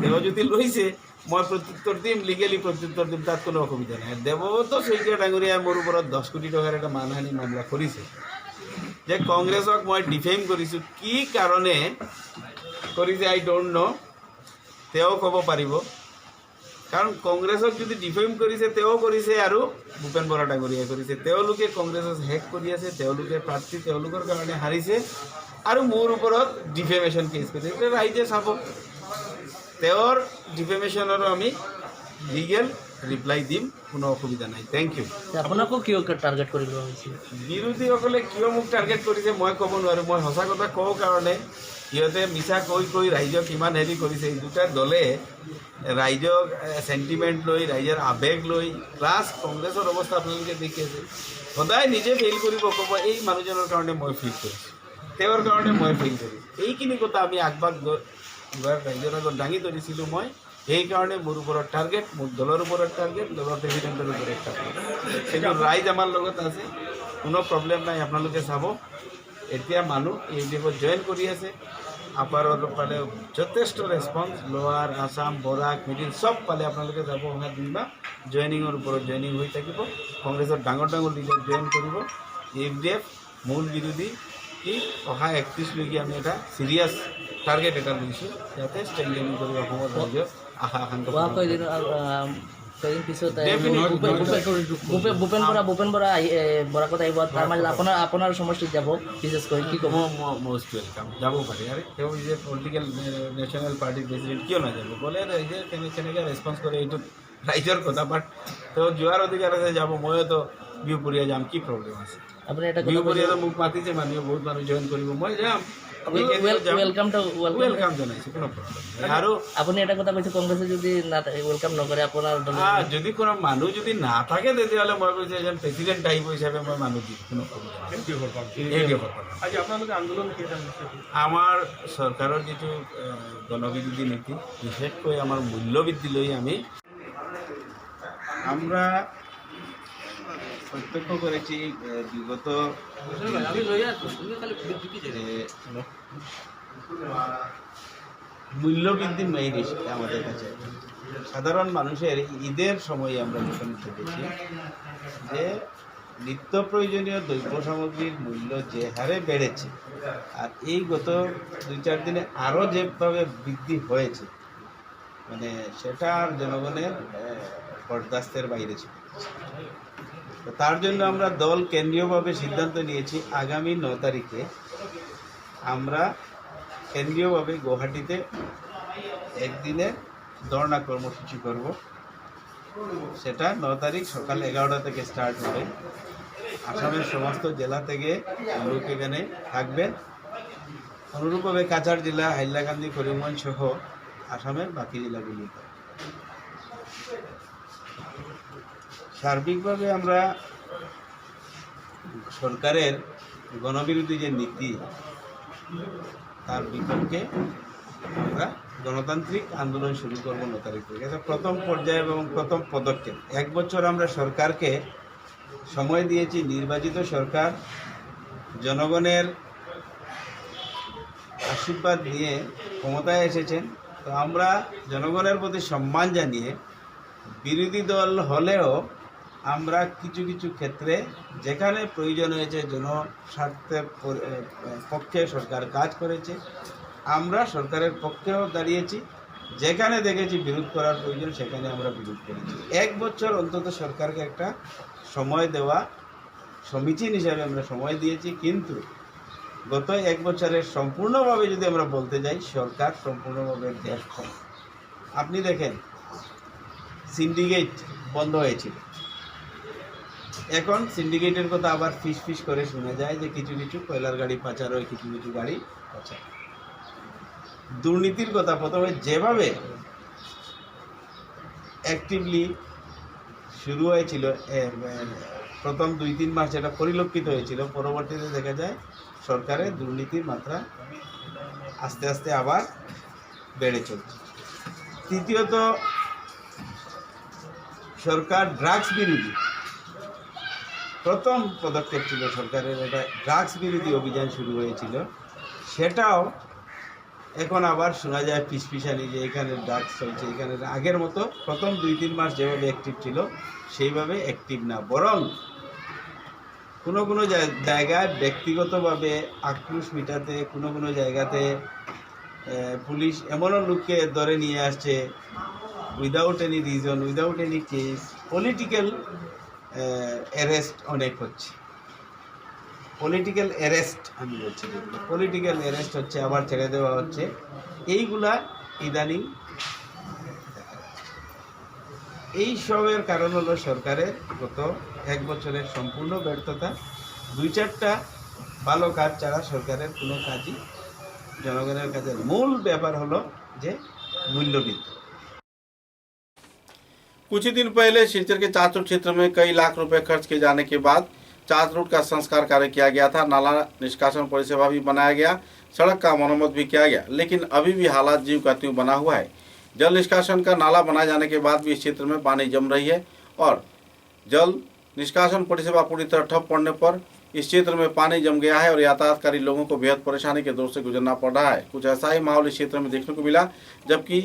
তেওঁ যদি লৈছে মই প্ৰত্যুত্তৰ দিম লিগেলি প্ৰত্যুত্তৰ দিম তাত কোনো অসুবিধা নাই দেৱব্ৰত শইকীয়া ডাঙৰীয়াই মোৰ ওপৰত 10 কোটি টকাৰ এটা মানহানি মামলা কৰিছে যে কংগ্ৰেছক মই ডিফেম কৰিছোঁ কি কাৰণে কৰিছে আই ডোণ্ট ন তেওঁ ক'ব পাৰিব কাৰণ কংগ্ৰেছক যদি ডিফেম কৰিছে তেওঁ কৰিছে আৰু ভূপেন বৰা ডাঙৰীয়াই কৰিছে তেওঁলোকে কংগ্ৰেছক হেক কৰি আছে তেওঁলোকে প্ৰাৰ্থী তেওঁলোকৰ কাৰণে হাৰিছে আৰু মোৰ ওপৰত ডিফেমেশ্যন কেছ কৰিছে এতিয়া ৰাইজে চাব তেওঁৰ ডিফেমেশ্যনৰো আমি লিগেল ৰিপ্লাই দিম কোনো অসুবিধা নাই থেংক ইউ আপোনাকো কিয় টাৰ্গেট কৰি লোৱা হৈছে বিৰোধীসকলে কিয় মোক টাৰ্গেট কৰিছে মই ক'ব নোৱাৰোঁ মই সঁচা কথা কওঁ কাৰণে সিহঁতে মিছা কৈ ৰাইজক ইমান হেৰি কৰিছে এই দুটা দলে ৰাইজক চেণ্টিমেণ্ট লৈ ৰাইজৰ আৱেগ লৈ প্লাছ কংগ্ৰেছৰ অৱস্থা আপোনালোকে দেখি আছে সদায় নিজে ফেইল কৰিব ক'ব এই মানুহজনৰ কাৰণে মই ফিল কৰিছোঁ তেওঁৰ কাৰণে মই ফিল কৰিছোঁ এইখিনি কথা আমি আগভাগ ৰাইজৰ আগত দাঙি ধৰিছিলোঁ মই সেইকাৰণে মোৰ ওপৰত টাৰ্গেট মোৰ দলৰ ওপৰত টাৰ্গেট দলৰ প্ৰেচিডেণ্টৰ ওপৰত টাৰ্গেট কিন্তু ৰাইজ আমাৰ লগত আছে কোনো প্ৰব্লেম নাই আপোনালোকে চাব এতিয়া মানুহ এই দেশত জইন কৰি আছে আপাৰৰ পালে যথেষ্ট ৰেছপন্স লোৱাৰ আছাম বৰাক মিডিল চব পালে আপোনালোকে যাব অহা 2 মাহ জইনিঙৰ ওপৰত জইনিং হৈ থাকিব কংগ্ৰেছৰ ডাঙৰ লিডাৰ জইন কৰিব এফডিএফ মূল বিৰোধী কি অহা 31লৈকে আমি এটা চিৰিয়াছ টাৰ্গেট এটা লৈছোঁ যাতে ষ্ট্ৰেংথেনিং কৰি অসমৰ ৰাজ্যৰ আশা আকাংক্ষা পিছত ভূপেন বৰা বৰাকত আহিব তাৰ মাজত আপোনাৰ সমষ্টিত যাব বিশেষ কৰি কি ক'ব মষ্ট ৱেলকাম যাব পাৰে আৰু তেওঁ যে পলিটিকেল নেশ্যনেল পাৰ্টিৰ প্ৰেচিডেণ্ট কিয় নাযাব গ'লে ৰাইজে কেনেকৈ ৰেছপন্স কৰে এইটো ৰাইজৰ কথা বাট তেওঁ যোৱাৰ অধিকাৰ আছে যাব ময়োতো বিহুপুৰীয়া যাম কি প্ৰব্লেম আছে আপুনি এটা বিহুপুৰীয়াতো মোক মাতিছে মানুহে বহুত মানুহ জইন কৰিব মই যাম ৱেলকাম জনাইছোঁ কোনো প্ৰব্লেম আৰু আপুনি এটা কথা কৈছে কংগ্ৰেছে যদি ৱেলকাম নকৰে আপোনাৰ যদি কোনো মানুহ যদি নাথাকে তেতিয়াহ'লে মই কৈছোঁ এজন প্ৰেচিডেণ্ট আহিব হিচাপে মই মানুহ দিম কোনো আমাৰ চৰকাৰৰ যিটো গণবিৰোধী নীতি বিশেষকৈ আমাৰ মূল্যবৃদ্ধি লৈ আমরা প্রত্যক্ষ করেছি বিগত মূল্যবৃদ্ধি মেইন ইস্যু আমাদের কাছে সাধারণ মানুষের ঈদের সময় আমরা যখন দেখেছি যে নিত্য প্রয়োজনীয় দ্রব্য সামগ্রীর মূল্য যে হারে বেড়েছে আর এই গত 2-4 দিনে আরও যেভাবে বৃদ্ধি হয়েছে মানে সেটা আর জনগণের বরদাস্তের বাইরে ছিল। তার জন্য আমরা দল কেন্দ্রীয়ভাবে সিদ্ধান্ত নিয়েছি আগামী 9 তারিখে আমরা কেন্দ্রীয়ভাবে গুয়াহাটিতে একদিনে ধর্ণা কর্মসূচি করব। সেটা 9 তারিখ সকাল 11টা থেকে স্টার্ট হবে। আসামের সমস্ত জেলা থেকে লোক এখানে থাকবেন। অনুরূপভাবে কাছাড় জেলা, হাইলাকান্দি, করিমগঞ্জ সহ আসামের বাকি জেলাগুলি। সার্বিকভাবে আমরা সরকারের গণবিরোধী যে নীতি তার বিপক্ষে আমরা গণতান্ত্রিক আন্দোলন শুরু করব 9 তারিখ থেকে। এটা প্রথম পর্যায়ে এবং প্রথম পদক্ষেপ। 1 বছর আমরা সরকারকে সময় দিয়েছি। নির্বাচিত সরকার জনগণের আশীর্বাদ নিয়ে ক্ষমতায় এসেছেন। তো আমরা জনগণের প্রতি সম্মান জানিয়ে বিরোধী দল হলেও আমরা কিছু কিছু ক্ষেত্রে যেখানে প্রয়োজন হয়েছে জনস্বার্থের পক্ষে সরকার কাজ করেছে, আমরা সরকারের পক্ষেও দাঁড়িয়েছি। যেখানে দেখেছি বিরোধ করার প্রয়োজন সেখানে আমরা বিরোধ করেছি। 1 বছর অন্তত সরকারকে একটা সময় দেওয়া সমীচীন হিসাবে আমরা সময় দিয়েছি। কিন্তু গত 1 বছরের সম্পূর্ণভাবে যদি আমরা বলতে যাই, সরকার সম্পূর্ণভাবে ব্যর্থ। আপনি দেখেন সিন্ডিকেট বন্ধ হয়েছিল, এখন সিন্ডিকেটের কথা আবার ফিস করে শোনা যায় যে কিছু কিছু কয়লার গাড়ি পাচার হয়, কিছু কিছু গাড়ি পাচার। দুর্নীতির কথা প্রথমে যেভাবে অ্যাক্টিভলি শুরু হয়েছিল, প্রথম 2-3 মাস এটা পরিলক্ষিত হয়েছিল, পরবর্তীতে দেখা যায় সরকারের দুর্নীতির মাত্রা আস্তে আস্তে আবার বেড়ে চলছে। তৃতীয়ত, সরকার ড্রাগস বিরোধী প্রথম পদক্ষেপ ছিল সরকারের, এটা ড্রাগস বিরোধী অভিযান শুরু হয়েছিল, সেটাও এখন আবার শোনা যায় পিসপিসানি যে এখানে ড্রাগস চলছে। এখানে আগের মতো প্রথম 2-3 মাস যেভাবে অ্যাক্টিভ ছিল সেইভাবে অ্যাক্টিভ না, বরং কোনো কোনো জায়গায় ব্যক্তিগতভাবে আক্রোশ মিটাতে কোনো কোনো জায়গাতে পুলিশ এমনও লোককে ধরে নিয়ে আসছে without any reason, without any case. Political arrest অনেক হচ্ছে, পলিটিক্যাল অ্যারেস্ট আমি বলছি, পলিটিক্যাল অ্যারেস্ট হচ্ছে, আবার ছেড়ে দেওয়া হচ্ছে। এইগুলা ইদানিং এই সবের কারণ হলো সরকারের গত 1 বছরের সম্পূর্ণ ব্যর্থতা। 2-4টা ভালো কাজ ছাড়া সরকারের কোনো কাজই জনগণের কাছে। মূল ব্যাপার হলো যে मूल्यवृद्धि। कुछ ही दिन पहले सिलचर के चाचोट क्षेत्र में कई लाख रुपए खर्च किए जाने के बाद चाचरोड का संस्कार कार्य किया गया था। नाला निष्कासन परिसेवा भी बनाया गया, सड़क का मरम्मत भी किया गया, लेकिन अभी भी हालात जीव का त्यों बना हुआ है। जल निष्कासन का नाला बनाए जाने के बाद भी इस क्षेत्र में पानी जम रही है और जल निष्कासन परिसेवा पूरी तरह ठप पड़ने पर इस क्षेत्र में पानी जम गया है और यातायातकारी लोगों को बेहद परेशानी के दौर से गुजरना पड़ रहा है। कुछ ऐसा ही माहौल इस क्षेत्र में देखने को मिला, जबकि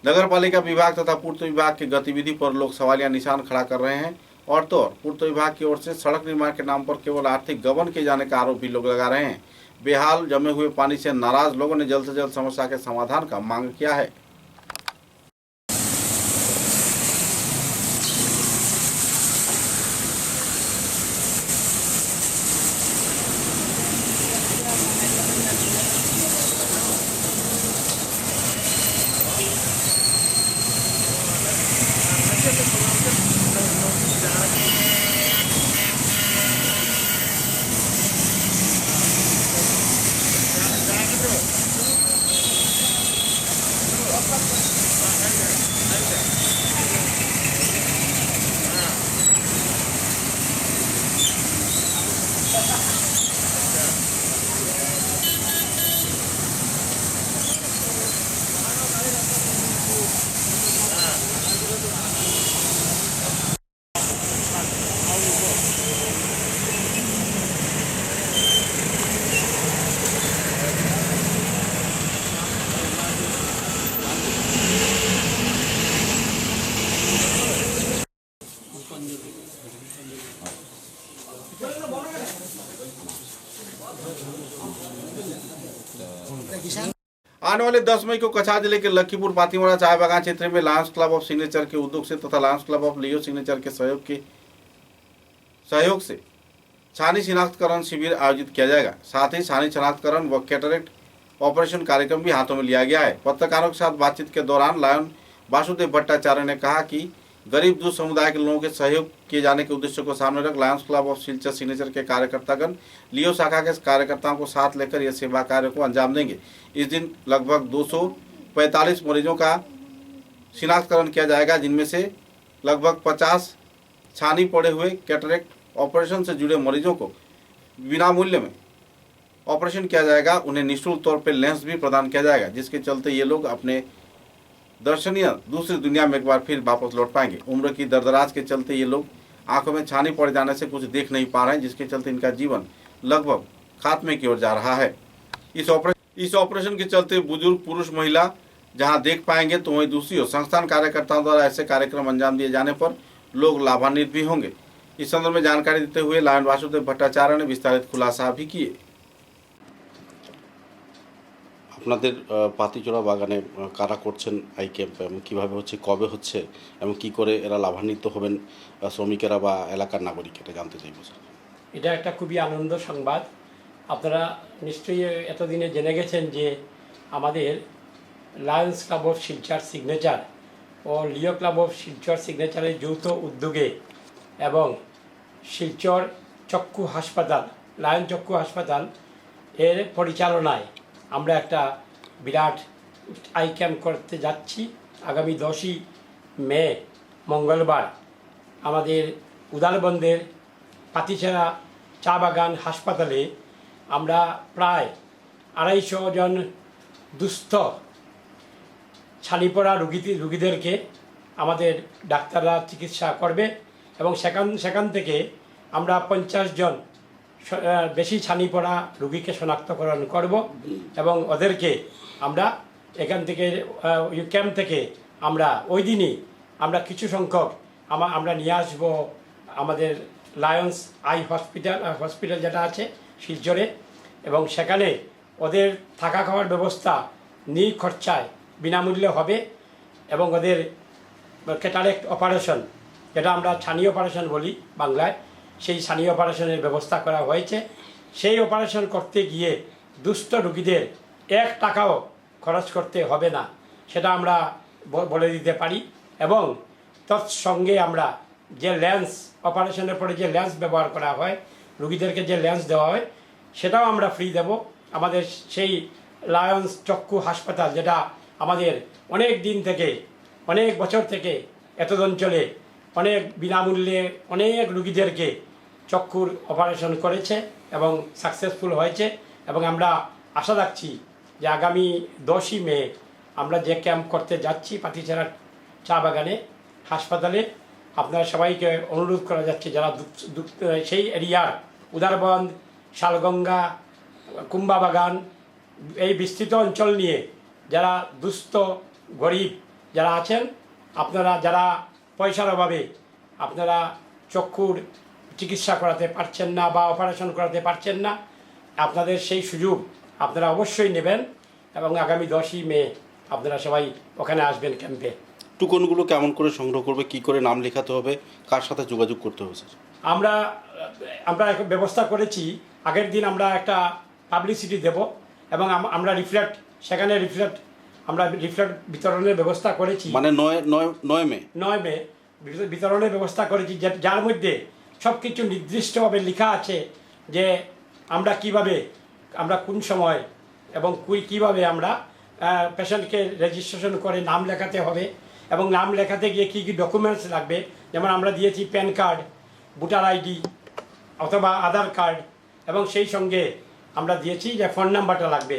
नगर पालिका विभाग तथा पूर्त विभाग की गतिविधि पर लोग सवालिया निशान खड़ा कर रहे हैं। और तो पूर्त विभाग की ओर से सड़क निर्माण के नाम पर केवल आर्थिक गबन किए जाने का आरोप भी लोग लगा रहे हैं। बेहाल जमे हुए पानी से नाराज लोगों ने जल्द से जल्द समस्या के समाधान का मांग किया है। आने वाले 10 मई को कछार जिले के लखीपुर पातीवाड़ा चाय बागान क्षेत्र में लायंस क्लब ऑफ सिग्नेचर के उद्योग से तथा Lions club of Leo signature के सहयोग से छानी शिनाख्तकरण शिविर आयोजित किया जाएगा। साथ ही छानी शिनाख्तकरण व कैटरेक्ट ऑपरेशन कार्यक्रम भी हाथों में लिया गया है। पत्रकारों के साथ बातचीत के दौरान लायन वासुदेव भट्टाचार्य ने कहा कि गरीब दूध समुदाय के लोगों के सहयोग किए जाने के उद्देश्य को सामने रख Lions club of Silchar signature के कार्यकर्तागण लियो शाखा के कार्यकर्ताओं को साथ लेकर यह सेवा कार्य को अंजाम देंगे। इस दिन लगभग 245 मरीजों का शिनाख्तकरण किया जाएगा, जिनमें से लगभग 50 छानी पड़े हुए कैटरेक्ट ऑपरेशन से जुड़े मरीजों को बिना मूल्य में ऑपरेशन किया जाएगा। उन्हें निःशुल्क तौर पर लेंस भी प्रदान किया जाएगा, जिसके चलते ये लोग अपने दर्शनीय दूसरी दुनिया में एक बार फिर वापस लौट पाएंगे। उम्र की दरदराज के चलते ये लोग आंखों में छानी पड़ जाने से कुछ देख नहीं पा रहे हैं, जिसके चलते इनका जीवन लगभग खात्मे की ओर जा रहा है। इस ऑपरेशन के चलते बुजुर्ग पुरुष महिला जहां देख पाएंगे, तो वहीं दूसरी ओर संस्थान कार्यकर्ताओं द्वारा ऐसे कार्यक्रम अंजाम दिए जाने पर लोग लाभान्वित भी होंगे। इस संदर्भ में जानकारी देते हुए लायन वासुदेव भट्टाचार्य ने विस्तारित खुलासा भी किए। আপনাদের পাতিচোরা বাগানে কারা করছেন আই ক্যাম্প এবং কীভাবে হচ্ছে, কবে হচ্ছে এবং কী করে এরা লাভান্বিত হবেন শ্রমিকেরা বা এলাকার নাগরিকেরা জানতে চাইব স্যার। এটা একটা খুবই আনন্দ সংবাদ। আপনারা নিশ্চয়ই এতদিনে জেনে গেছেন যে আমাদের lions club of Silchar signature ও লিও ক্লাব অফ শিলচর সিগনেচারের যৌথ উদ্যোগে এবং শিলচর চক্ষু হাসপাতাল, লায়ন চক্ষু হাসপাতাল এর পরিচালনায় আমরা একটা বিরাট আই ক্যাম্প করতে যাচ্ছি। আগামী 10ই মে মঙ্গলবার আমাদের উদালবন্দের পাতিছাড়া চা বাগান হাসপাতালে আমরা প্রায় 250 জন দুস্থ ছানি পড়া রোগীদেরকে আমাদের ডাক্তাররা চিকিৎসা করবে এবং সেখান থেকে আমরা 50 জন বেশি ছানি পড়া রোগীকে শনাক্তকরণ করব এবং ওদেরকে আমরা এখান থেকে ক্যাম্প থেকে আমরা ওই দিনই আমরা কিছু সংখ্যক আমরা নিয়ে আসব আমাদের লায়ন্স আই হসপিটাল যেটা আছে শিলচরে, এবং সেখানে ওদের থাকা খাওয়ার ব্যবস্থা নিখরচায় বিনামূল্যে হবে এবং ওদের ক্যাটারেক্ট অপারেশন, যেটা আমরা ছানি অপারেশন বলি বাংলায়, সেই ছানি অপারেশনের ব্যবস্থা করা হয়েছে। সেই অপারেশন করতে গিয়ে দুস্থ রোগীদের 1 টাকাও খরচ করতে হবে না, সেটা আমরা বলে দিতে পারি। এবং তৎসঙ্গে আমরা যে লেন্স অপারেশনের পরে যে লেন্স ব্যবহার করা হয়, রোগীদেরকে যে লেন্স দেওয়া হয়, সেটাও আমরা ফ্রি দেব। আমাদের সেই লায়ন্স চক্ষু হাসপাতাল, যেটা আমাদের অনেক দিন থেকে অনেক বছর থেকে এতদ অঞ্চলে অনেক বিনামূল্যে অনেক রোগীদেরকে চক্ষুর অপারেশন করেছে এবং সাকসেসফুল হয়েছে। এবং আমরা আশা রাখছি যে আগামী 10ই মে আমরা যে ক্যাম্প করতে যাচ্ছি পাতিছাড়া চা বাগানে হাসপাতালে, আপনারা সবাইকে অনুরোধ করা যাচ্ছে যারা সেই এরিয়ার উদারবন্দ, শালগঙ্গা, কুম্বা বাগান, এই বিস্তৃত অঞ্চল নিয়ে যারা দুস্থ গরিব যারা আছেন, আপনারা যারা পয়সার অভাবে আপনারা চক্ষুর চিকিৎসা করাতে পারছেন না বা অপারেশন করাতে পারছেন না, আপনাদের সেই সুযোগ আপনারা অবশ্যই নেবেন এবং আগামী 10ই মে আপনারা সবাই ওখানে আসবেন ক্যাম্পে। টুকনগুলো কেমন করে সংগ্রহ করবে, কি করে নাম লেখাতে হবে, কার সাথে যোগাযোগ করতে হবে স্যার? আমরা একটা ব্যবস্থা করেছি, আগের দিন আমরা একটা পাবলিসিটি দেব এবং আমরা সেখানে আমরা রিফ্লেক্ট বিতরণের ব্যবস্থা করেছি। মানে 9 মে বিতরণের ব্যবস্থা করেছি, যার মধ্যে সব কিছু নির্দিষ্টভাবে লেখা আছে যে আমরা কোন সময় এবং কীভাবে আমরা পেশেন্টকে রেজিস্ট্রেশন করে নাম লেখাতে হবে এবং নাম লেখাতে গিয়ে কী কী ডকুমেন্টস লাগবে। যেমন আমরা দিয়েছি প্যান কার্ড, ভোটার আইডি অথবা আধার কার্ড, এবং সেই সঙ্গে আমরা দিয়েছি যে ফোন নাম্বারটা লাগবে।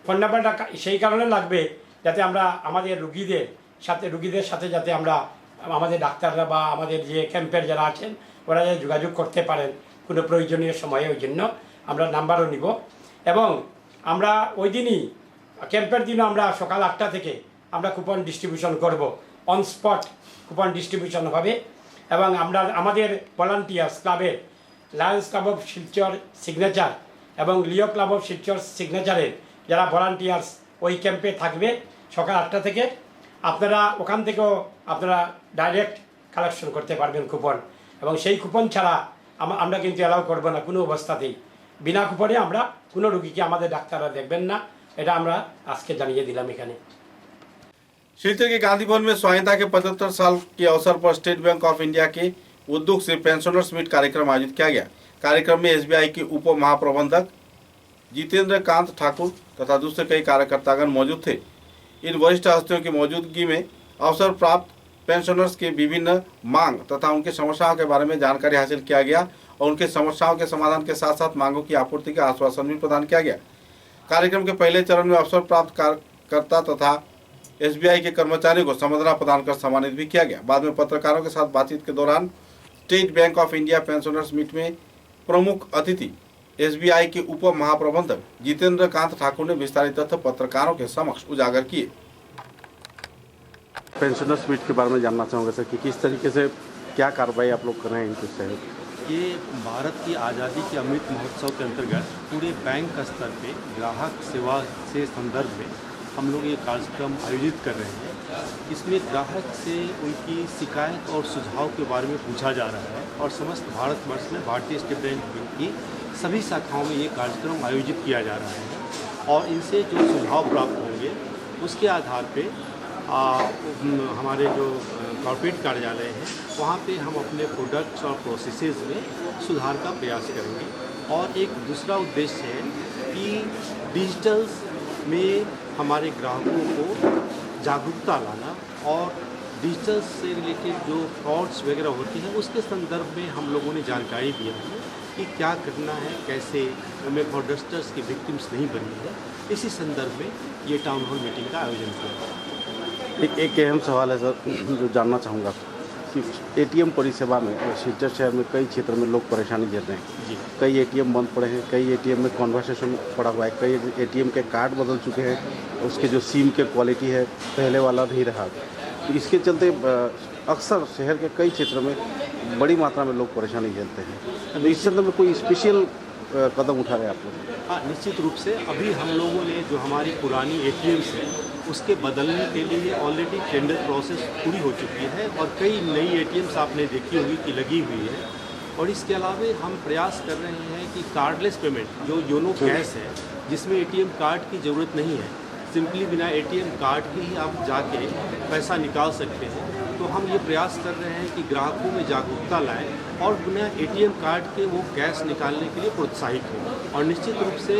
ফোন নাম্বারটা সেই কারণে লাগবে যাতে আমরা আমাদের রুগীদের সাথে যাতে আমরা আমাদের ডাক্তাররা বা আমাদের যে ক্যাম্পের যারা আছেন ওরা যাতে যোগাযোগ করতে পারেন কোনো প্রয়োজনীয় সময়ে, ওই জন্য আমরা নাম্বারও নিব। এবং আমরা ওই দিনই ক্যাম্পের দিনও আমরা সকাল 8টা থেকে আমরা কুপন ডিস্ট্রিবিউশন করব, অন স্পট কুপন ডিস্ট্রিবিউশন হবে। এবং আমরা আমাদের ভলান্টিয়ার্স ক্লাবের Lions club of Silchar signature এবং লিও ক্লাব অফ শিলচর সিগনেচারের যারা ভলান্টিয়ার্স ওই ক্যাম্পে থাকবে সকাল 8টা থেকে, আপনারা ওখান থেকেও আপনারা ডাইরেক্ট কালেকশন করতে পারবেন কুপন। এবং সেই কুপন ছাড়া আমরা কিন্তু অ্যালাউ করবো না কোনো অবস্থাতেই। বিনা কুপনে আমরা কোনো রুগীকে আমাদের ডাক্তাররা দেখবেন না, এটা আমরা আজকে জানিয়ে दिला এখানে। शिलचर के गांधी भवन में स्वाधीनता के 75 साल के अवसर पर स्टेट बैंक ऑफ इंडिया के उद्योग से पेंशनर्स मीट कार्यक्रम आयोजित किया गया। कार्यक्रम में एसबीआई के उप महाप्रबंधक जितेंद्र कांत ठाकुर तथा दूसरे कई कार्यकर्तागण मौजूद थे। इन वरिष्ठ हस्तियों की मौजूदगी में अवसर प्राप्त पेंशनर्स के विभिन्न मांग तथा उनकी समस्याओं के बारे में जानकारी हासिल किया गया और उनकी समस्याओं के समाधान के साथ साथ मांगों की आपूर्ति का आश्वासन भी प्रदान किया गया। कार्यक्रम के पहले चरण में अवसर प्राप्त कार्यकर्ता तथा एसबीआई के कर्मचारियों को संबर्धना प्रदान कर सम्मानित भी किया गया। बाद में पत्रकारों के साथ बातचीत के दौरान State Bank of India pensioners meet में प्रमुख अतिथि एसबीआई के उप महाप्रबंधक जितेंद्र कांत ठाकुर ने विस्तारित तथ्य पत्रकारों के समक्ष उजागर किए। पेंशनर्स मीट के बारे में जानना चाहूँगा सर कि किस तरीके से क्या कार्रवाई आप लोग कर रहे हैं इनके सहयोग? ये भारत की आज़ादी के अमृत महोत्सव के अंतर्गत पूरे बैंक स्तर पे ग्राहक सेवा से संदर्भ में हम लोग ये कार्यक्रम आयोजित कर रहे हैं। इसमें ग्राहक से उनकी शिकायत और सुझाव के बारे में पूछा जा रहा है और समस्त भारतवर्ष में भारतीय स्टेट बैंक की सभी शाखाओं में ये कार्यक्रम आयोजित किया जा रहा है और इनसे जो सुझाव प्राप्त होंगे उसके आधार पे हमारे जो कॉर्पोरेट कार्यालय हैं वहाँ पे हम अपने प्रोडक्ट्स और प्रोसेसेस में सुधार का प्रयास करेंगे। और एक दूसरा उद्देश्य है कि डिजिटल में हमारे ग्राहकों को जागरूकता लाना और डिजिटल से रिलेटेड जो फ्रॉड्स वगैरह होते हैं उसके संदर्भ में हम लोगों ने जानकारी दिया है कि क्या करना है, कैसे हमें फ्रॉडस्टर्स की विक्टिम्स नहीं बनी है। इसी संदर्भ में ये टाउन हॉल मीटिंग का आयोजन किया। एक अहम सवाल है सर जो जानना चाहूँगा कि एटीएम परिसेवा में सिलचर शहर में कई क्षेत्र में लोग परेशानी झेल रहे हैं जी। कई एटीएम बंद पड़े हैं, कई एटीएम में कॉन्वर्सेशन पड़ा हुआ है, कई एटीएम के कार्ड बदल चुके हैं, उसके जो सिम के क्वालिटी है पहले वाला नहीं रहा। तो इसके चलते अक्सर शहर के कई क्षेत्रों में बड़ी मात्रा में लोग परेशानी झेलते हैं। तो इस संदर्भ में कोई स्पेशल कदम उठा रहे हैं आप लोग? हाँ, निश्चित रूप से अभी हम लोगों ने जो हमारी पुरानी एटीएम्स हैं उसके बदलने के लिए ऑलरेडी टेंडर प्रोसेस पूरी हो चुकी है और कई नई एटीएम्स आपने देखी होगी कि लगी हुई है। और इसके अलावा हम प्रयास कर रहे हैं कि कार्डलेस पेमेंट जो योनो कैश है, जिसमें एटीएम कार्ड की ज़रूरत नहीं है, सिंपली बिना एटीएम कार्ड के ही आप जाके पैसा निकाल सकते हैं। तो हम ये प्रयास कर रहे हैं कि ग्राहकों में जागरूकता लाएं और बिना एटीएम कार्ड के वो कैश निकालने के लिए प्रोत्साहित हों। और निश्चित रूप से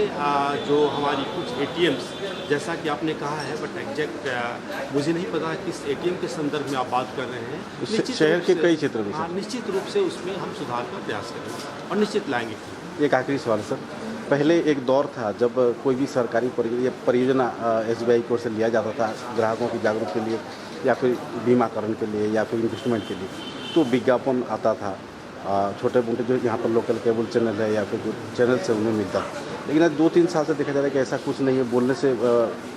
जो हमारी कुछ एटीएम्स, जैसा कि आपने कहा है, बट एग्जैक्ट मुझे नहीं पता किस एटीएम के संदर्भ में आप बात कर रहे हैं। शहर के कई क्षेत्रों में निश्चित रूप से उसमें हम सुधार का प्रयास करेंगे और निश्चित लाएंगे। एक आखिरी सवाल सर, पहले एक दौर था जब कोई भी सरकारी परियोजना SBI की ओर से लिया जाता था ग्राहकों की जागरूक के लिए या फिर बीमाकरण के लिए या फिर इन्वेस्टमेंट के लिए, तो विज्ञापन आता था छोटे मोटे जो यहाँ पर लोकल केबल चैनल है या फिर जो चैनल से उन्हें मिलता। लेकिन आज 2-3 साल से देखा जा रहा है कि ऐसा कुछ नहीं है। बोलने से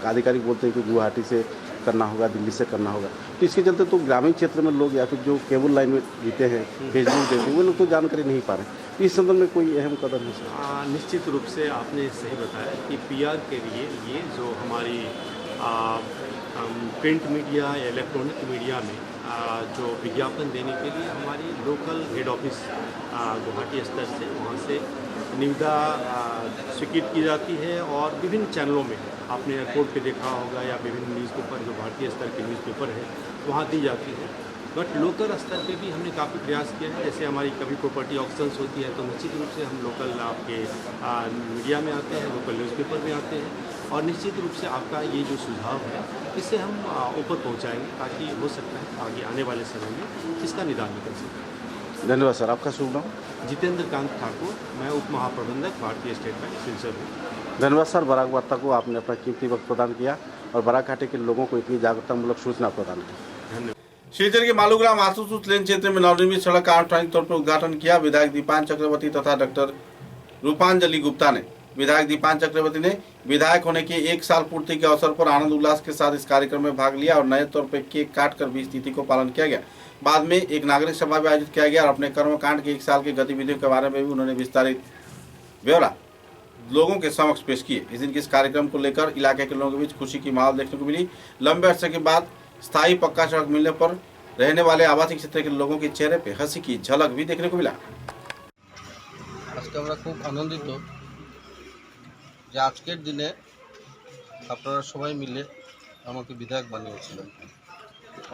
आधिकारिक बोलते हैं कि गुवाहाटी से करना होगा, दिल्ली से करना होगा। तो इसके चलते तो ग्रामीण क्षेत्र में लोग या फिर जो केबल लाइन में जीते हैं, फेसबुक देखते हैं, वो लोग तो जानकारी नहीं पा रहे। तो इस संदर्भ में कोई अहम कदम है? निश्चित रूप से आपने सही बताया कि PR के लिए ये जो हमारी प्रिंट मीडिया या इलेक्ट्रॉनिक मीडिया में जो विज्ञापन देने के लिए हमारी लोकल हेड ऑफिस गुवाहाटी स्तर से वहाँ से निविदा स्वीकृत की जाती है और विभिन्न चैनलों में आपने एयरपोर्ट पे देखा होगा या विभिन्न न्यूज़पेपर जो भारतीय स्तर के न्यूज़पेपर है वहाँ दी जाती है। बट लोकल स्तर पे भी हमने काफ़ी प्रयास किया है। जैसे हमारी कभी प्रॉपर्टी ऑक्शंस होती है तो निश्चित रूप से हम लोकल आपके मीडिया में आते हैं, लोकल न्यूज़पेपर में आते हैं और निश्चित रूप से आपका ये जो सुझाव है इसे हम ऊपर पहुँचाएँगे ताकि हो सकता है आगे आने वाले समय में इसका निदान निकल सके। धन्यवाद सर। आपका शुभ नाम? जितेंद्र कांत ठाकुर, मैं उप महाप्रबंधक भारतीय स्टेट बैंक सिलचर हूँ। धन्यवाद सर, बराक वार्ता को आपने अपना कीमती वक्त प्रदान किया और बराक घाटी के लोगों को इतनी जागरूकतामूलक सूचना प्रदान की। धन्यवाद। सिलचर के मालूग्राम आसूसूत लेन क्षेत्र में नवनिर्मित सड़क का आनुষ্ঠাनिक तौर पर उद्घाटन किया विधायक दीपान चक्रवर्ती तथा डॉक्टर रूपांजलि गुप्ता ने। विधायक दीपान चक्रवर्ती ने विधायक होने के 1 साल पूर्ति के अवसर पर आनंद उल्लास के साथ इस कार्यक्रम में भाग लिया और नए तौर पर केक काटकर भी इस तिथि को पालन किया गया। बाद में एक नागरिक सभा भी आयोजित किया गया और अपने कर्मकांड के 1 साल की गतिविधियों के बारे में भी उन्होंने विस्तारित ब्यौरा लोगों के समक्ष पेश किए। इस दिन के इस कार्यक्रम को लेकर इलाके के लोगों के बीच खुशी की माहौल देखने को मिली। लंबे अरसे के बाद स्थायी पक्का सड़क मिलने पर रहने वाले आवासीय क्षेत्र के लोगों के चेहरे पे हंसी की झलक भी देखने को मिला। আজকে আমরা খুব আনন্দিত যে আজকের দিনে আপনারা সবাই মিলে আমাকে বিধায়ক বানিয়েছিলেন,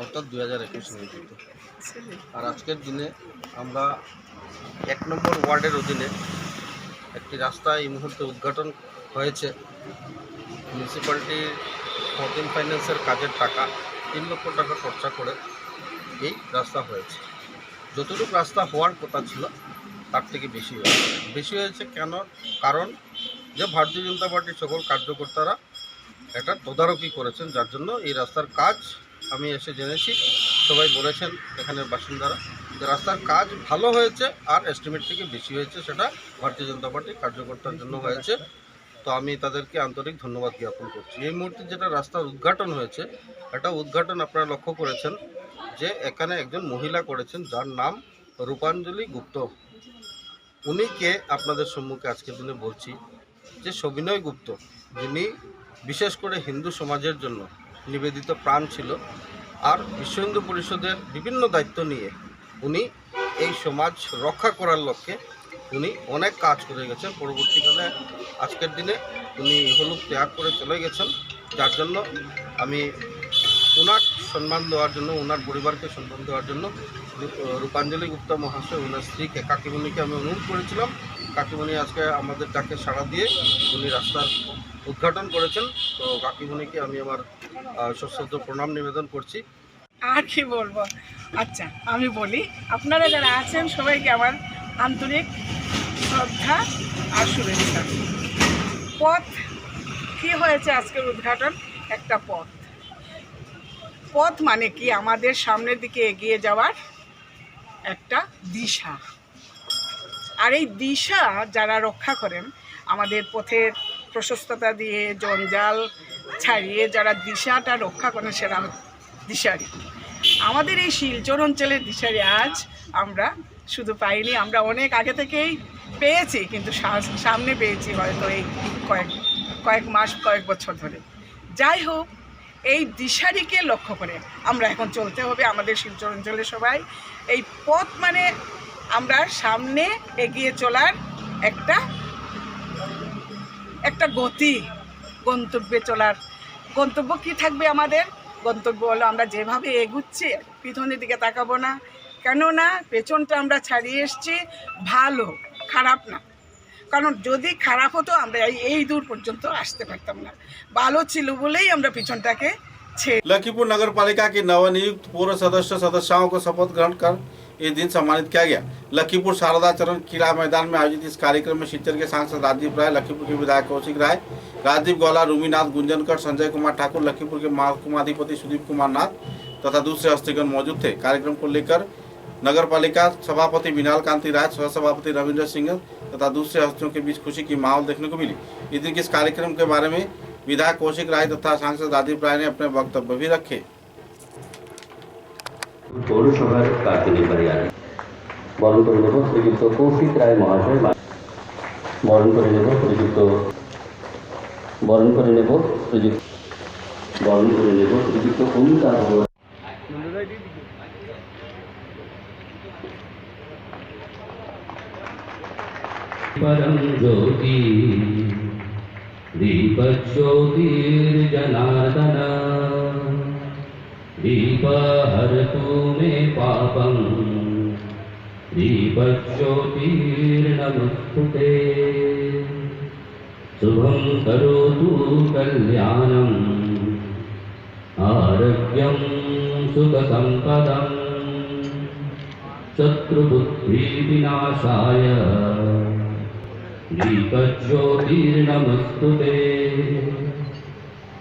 অর্থাৎ 2021 নির্বাচিত। আর আজকের দিনে আমরা 1 নম্বর ওয়ার্ডের অধীনে একটি রাস্তা এই মুহূর্তে উদ্ঘাটন হয়েছে। মিউনিসিপ্যালিটির 14 ফাইন্যান্সের কাজের টাকা 3 লক্ষ টাকা খরচা করে এই রাস্তা হয়েছে। যতটুকু রাস্তা হওয়ার কথা ছিল তার থেকে বেশি হয়েছে কেন? কারণ যে ভারতীয় জনতা পার্টির সকল কার্যকর্তারা এটা তদারকি করেছেন, যার জন্য এই রাস্তার কাজ আমি এসে জেনেছি, সবাই বলেছেন এখানের বাসিন্দারা যে রাস্তার কাজ ভালো হয়েছে আর এস্টিমেট থেকে বেশি হয়েছে, সেটা ভারতীয় জনতা পার্টির কার্যকর্তার জন্য হয়েছে। তো আমি তাদেরকে আন্তরিক ধন্যবাদ জ্ঞাপন করছি। এই মুহূর্তে যেটা রাস্তার উদ্ঘাটন হয়েছে, এটা উদ্ঘাটন আপনারা লক্ষ্য করেছেন যে এখানে একজন মহিলা করেছেন যার নাম রূপাঞ্জলি গুপ্ত। উনি কে আপনাদের সম্মুখে আজকের দিনে বলছি যে সবিনয় গুপ্ত, যিনি বিশেষ করে হিন্দু সমাজের জন্য নিবেদিত প্রাণ ছিল আর বিশ্ব হিন্দু পরিষদের বিভিন্ন দায়িত্ব নিয়ে উনি এই সমাজ রক্ষা করার লক্ষ্যে উনি অনেক কাজ করে গেছেন। পরবর্তীকালে আজকের দিনে উনি ইহলোক ত্যাগ করে চলে গেছেন, যার জন্য আমি ওনার সম্মান দেওয়ার জন্য, ওনার পরিবারকে সম্মান দেওয়ার জন্য রূপাঞ্জলি গুপ্তা মহাশয় ওনার স্ত্রীকে কাকিমণিকে আমি অনুরোধ করেছিলাম। কাকিমণি আজকে আমাদের ডাকে সাড়া দিয়ে উনি রাস্তার উদ্ঘাটন করেছেন। তো কাকিমণিকে আমি আমার সশ্রদ্ধ প্রণাম নিবেদন করছি। আর কি বলবো, আচ্ছা আমি বলি, আপনারা যারা আছেন সবাইকে আমার আন্তরিক শ্রদ্ধা আর শুভেচ্ছা। পথ কি হয়েছে আজকের উদ্ঘাটন? একটা পথ মানে কি আমাদের সামনের দিকে এগিয়ে যাওয়ার একটা দিশা। আর এই দিশা যারা রক্ষা করেন, আমাদের পথের প্রশস্ততা দিয়ে জঞ্জাল ছাড়িয়ে যারা দিশাটা রক্ষা করেন, সেটা দিশারি। আমাদের এই শিলচর অঞ্চলের দিশারি আজ আমরা শুধু পাইনি, আমরা অনেক আগে থেকেই পেয়েছি, কিন্তু সামনে পেয়েছি হয়তো এই কয়েক মাস কয়েক বছর ধরে। যাই হোক, এই দিশারিকে লক্ষ্য করে আমরা এখন চলতে হবে আমাদের শিলচর অঞ্চলের সবাই। এই পথ মানে আমরা সামনে এগিয়ে চলার একটা গতি, গন্তব্যে চলার। গন্তব্য কি থাকবে আমাদের? গন্তব্য হলো আমরা যেভাবে এগুচ্ছি পিছনের দিকে তাকাবো না, কেননা পেছনটা আমরা ছাড়িয়ে এসছি ভালো, খারাপ না। কারণ যদি খারাপ হতো আমরা এই দূর পর্যন্ত আসতে पारताम ना, ভালো ছিল বলেই আমরা পিছনটাকে ছেড়ে। लखीमपुर नगर पालिका के नवनियुक्त पूर्व सदस्यों को शपथ ग्रहण कर इस दिन सम्मानित किया गया। लखीमपुर शारदा चरण किला मैदान में आयोजित इस कार्यक्रम में शिलचर के सांसद राजीव राय, लखीमपुर के विधायक कौशिक राय, राजीव गौला, रूमीनाथ गुंजनकर, संजय कुमार ठाकुर, लखीमपुर के महकुमाधिपति सुदीप कुमार नाथ तथा दूसरे हस्तीगण मौजूद थे। कार्यक्रम को लेकर नगर पालिका सभापति विनाल कांति राय, सह सभापति रविंद्र सिंह तथा दूसरे हस्तियों के बीच खुशी की माहौल देखने को मिली। इस दिन के इस कार्यक्रम के बारे में विधायक कौशिक राय तथा सांसद राजीव राय ने अपने वक्तव्य भी रखे। पौरसभार कार्यनिर्वाही बरण कर नेब श्रीजुक्त कौशिक राय महाशय, बरण कर नेब श्रीजुक्त अमिताभ परम ज्योति दीपज्योतिर्जनार्दन दीपहर्तु मे पापं दीपज्योतिर्नमस्तुते शुभं करोतु कल्याणं आरोग्यं सुखसम्पदं शत्रुबुद्धिविनाशाय दीपज्योतिर्नमस्तुते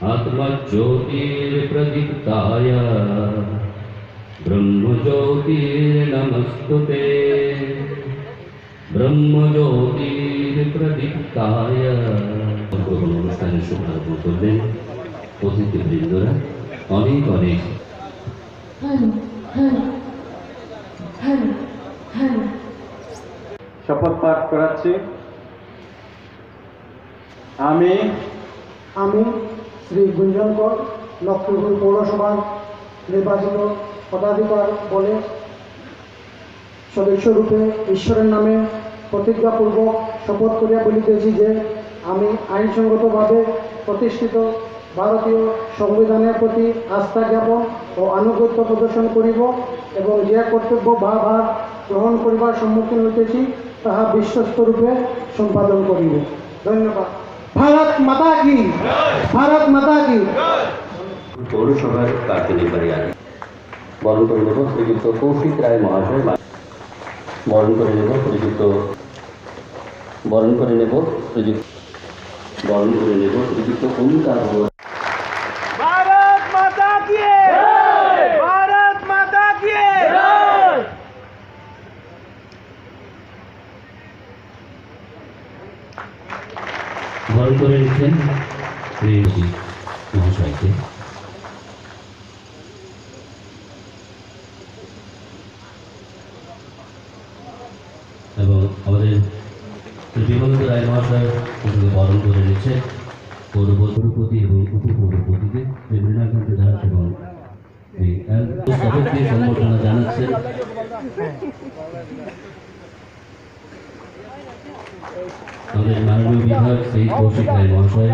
आत्मज्योतिर्प्रदीप्ताय ब्रह्मज्योतिर्नमस्तुते ब्रह्मज्योतिर्प्रदीप्ताय। অনুষ্ঠানের শুভারম্ভ করলেন অতিথিবৃন্দরা। অনেক অনেক শপথ পাঠ করাচ্ছি। আমি শ্রী গুঞ্জনকর লক্ষ্মীপুর পৌরসভার নির্বাচিত পদাধিকার বলে সদস্যরূপে ঈশ্বরের নামে প্রতিজ্ঞাপূর্বক শপথ করিয়া বলিতেছি যে আমি আইনসঙ্গতভাবে প্রতিষ্ঠিত ভারতীয় সংবিধানের প্রতি আস্থা জ্ঞাপন ও আনুগত্য প্রদর্শন করিব এবং যে কর্তব্য বা ভার গ্রহণ করিবার সম্মুখীন হইতেছি তাহা বিশ্বস্তরূপে সম্পাদন করিব। ধন্যবাদ। भारत माता की, भारत माता की। पौरसभार कार्यनिर्वाही बरण कर नेब श्रीजुक्त कौशिक राय महाशय, बरण कर नेब श्रीजुक्त अमिताभ। भारत माता की, भारत माता की। বরণ করে নিচ্ছেন শ্রী মহাশয়কে। এবং আমাদের শ্রী বিমলেন্দ্র রায় মহাশয় বরণ করে নিচ্ছে পৌরপতি এবং উপপৌরপতিকে শ্রী মৃণাকান্ত দাস এবং সবাইকে সম্বর্ধনা জানাচ্ছেন। আমাদের মাননীয় বিধায়ক শ্রী কৌশিক রায় মহাশয়।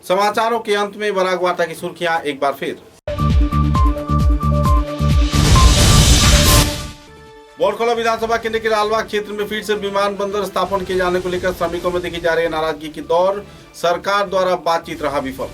समाचारों के अंत में बराक वार्ता की सुर्खियां एक बार फिर। बोरखोला विधानसभा केंद्र के लालबाग क्षेत्र में फिर से विमानबंदर स्थापन किए जाने को लेकर श्रमिकों में देखी जा रही नाराजगी की दौर, सरकार द्वारा बातचीत रहा विफल।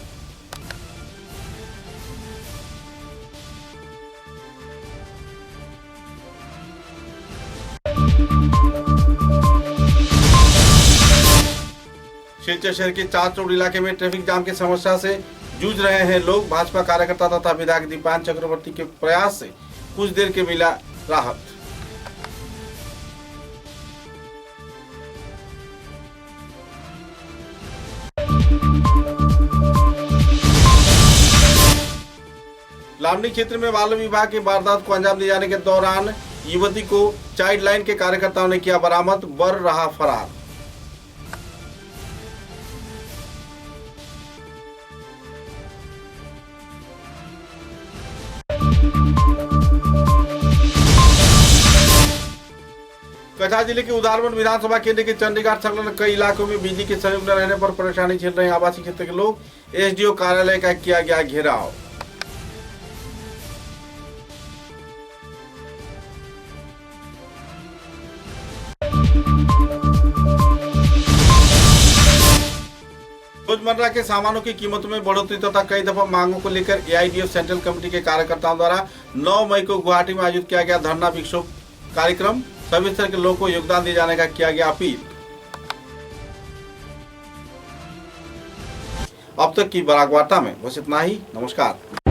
शिलचर शहर के चार चौड़ इलाके में ट्रैफिक जाम की समस्या से जूझ रहे हैं लोग। भाजपा कार्यकर्ता तथा विधायक दीपान चक्रवर्ती के प्रयास से कुछ देर के मिला राहत। लामनी क्षेत्र में बाल विवाह की वारदात को अंजाम दिए जाने के दौरान युवती को चाइल्ड लाइन के कार्यकर्ताओं ने किया बरामद, वर रहा फरार। कछा जिले के उदारवन विधानसभा केंद्र के चंडीगढ़ संलग्न कई इलाकों में बिजली के संयोग न रहने पर परेशानी झेल रहे आवासीय क्षेत्र के लोग। एसडीओ कार्यालय का किया गया घेराव। रोजमर्रा के सामानों की कीमतों में बढ़ोतरी तथा कई दफा मांगों को लेकर एआईडीएफ सेंट्रल कमेटी के कार्यकर्ताओं द्वारा 9 मई को गुवाहाटी में आयोजित किया गया धरना विक्षोभ कार्यक्रम। सभी स्तर के लोगों को योगदान दिए जाने का किया गया अपील। अब तक की बराक वार्ता में बस इतना ही। नमस्कार।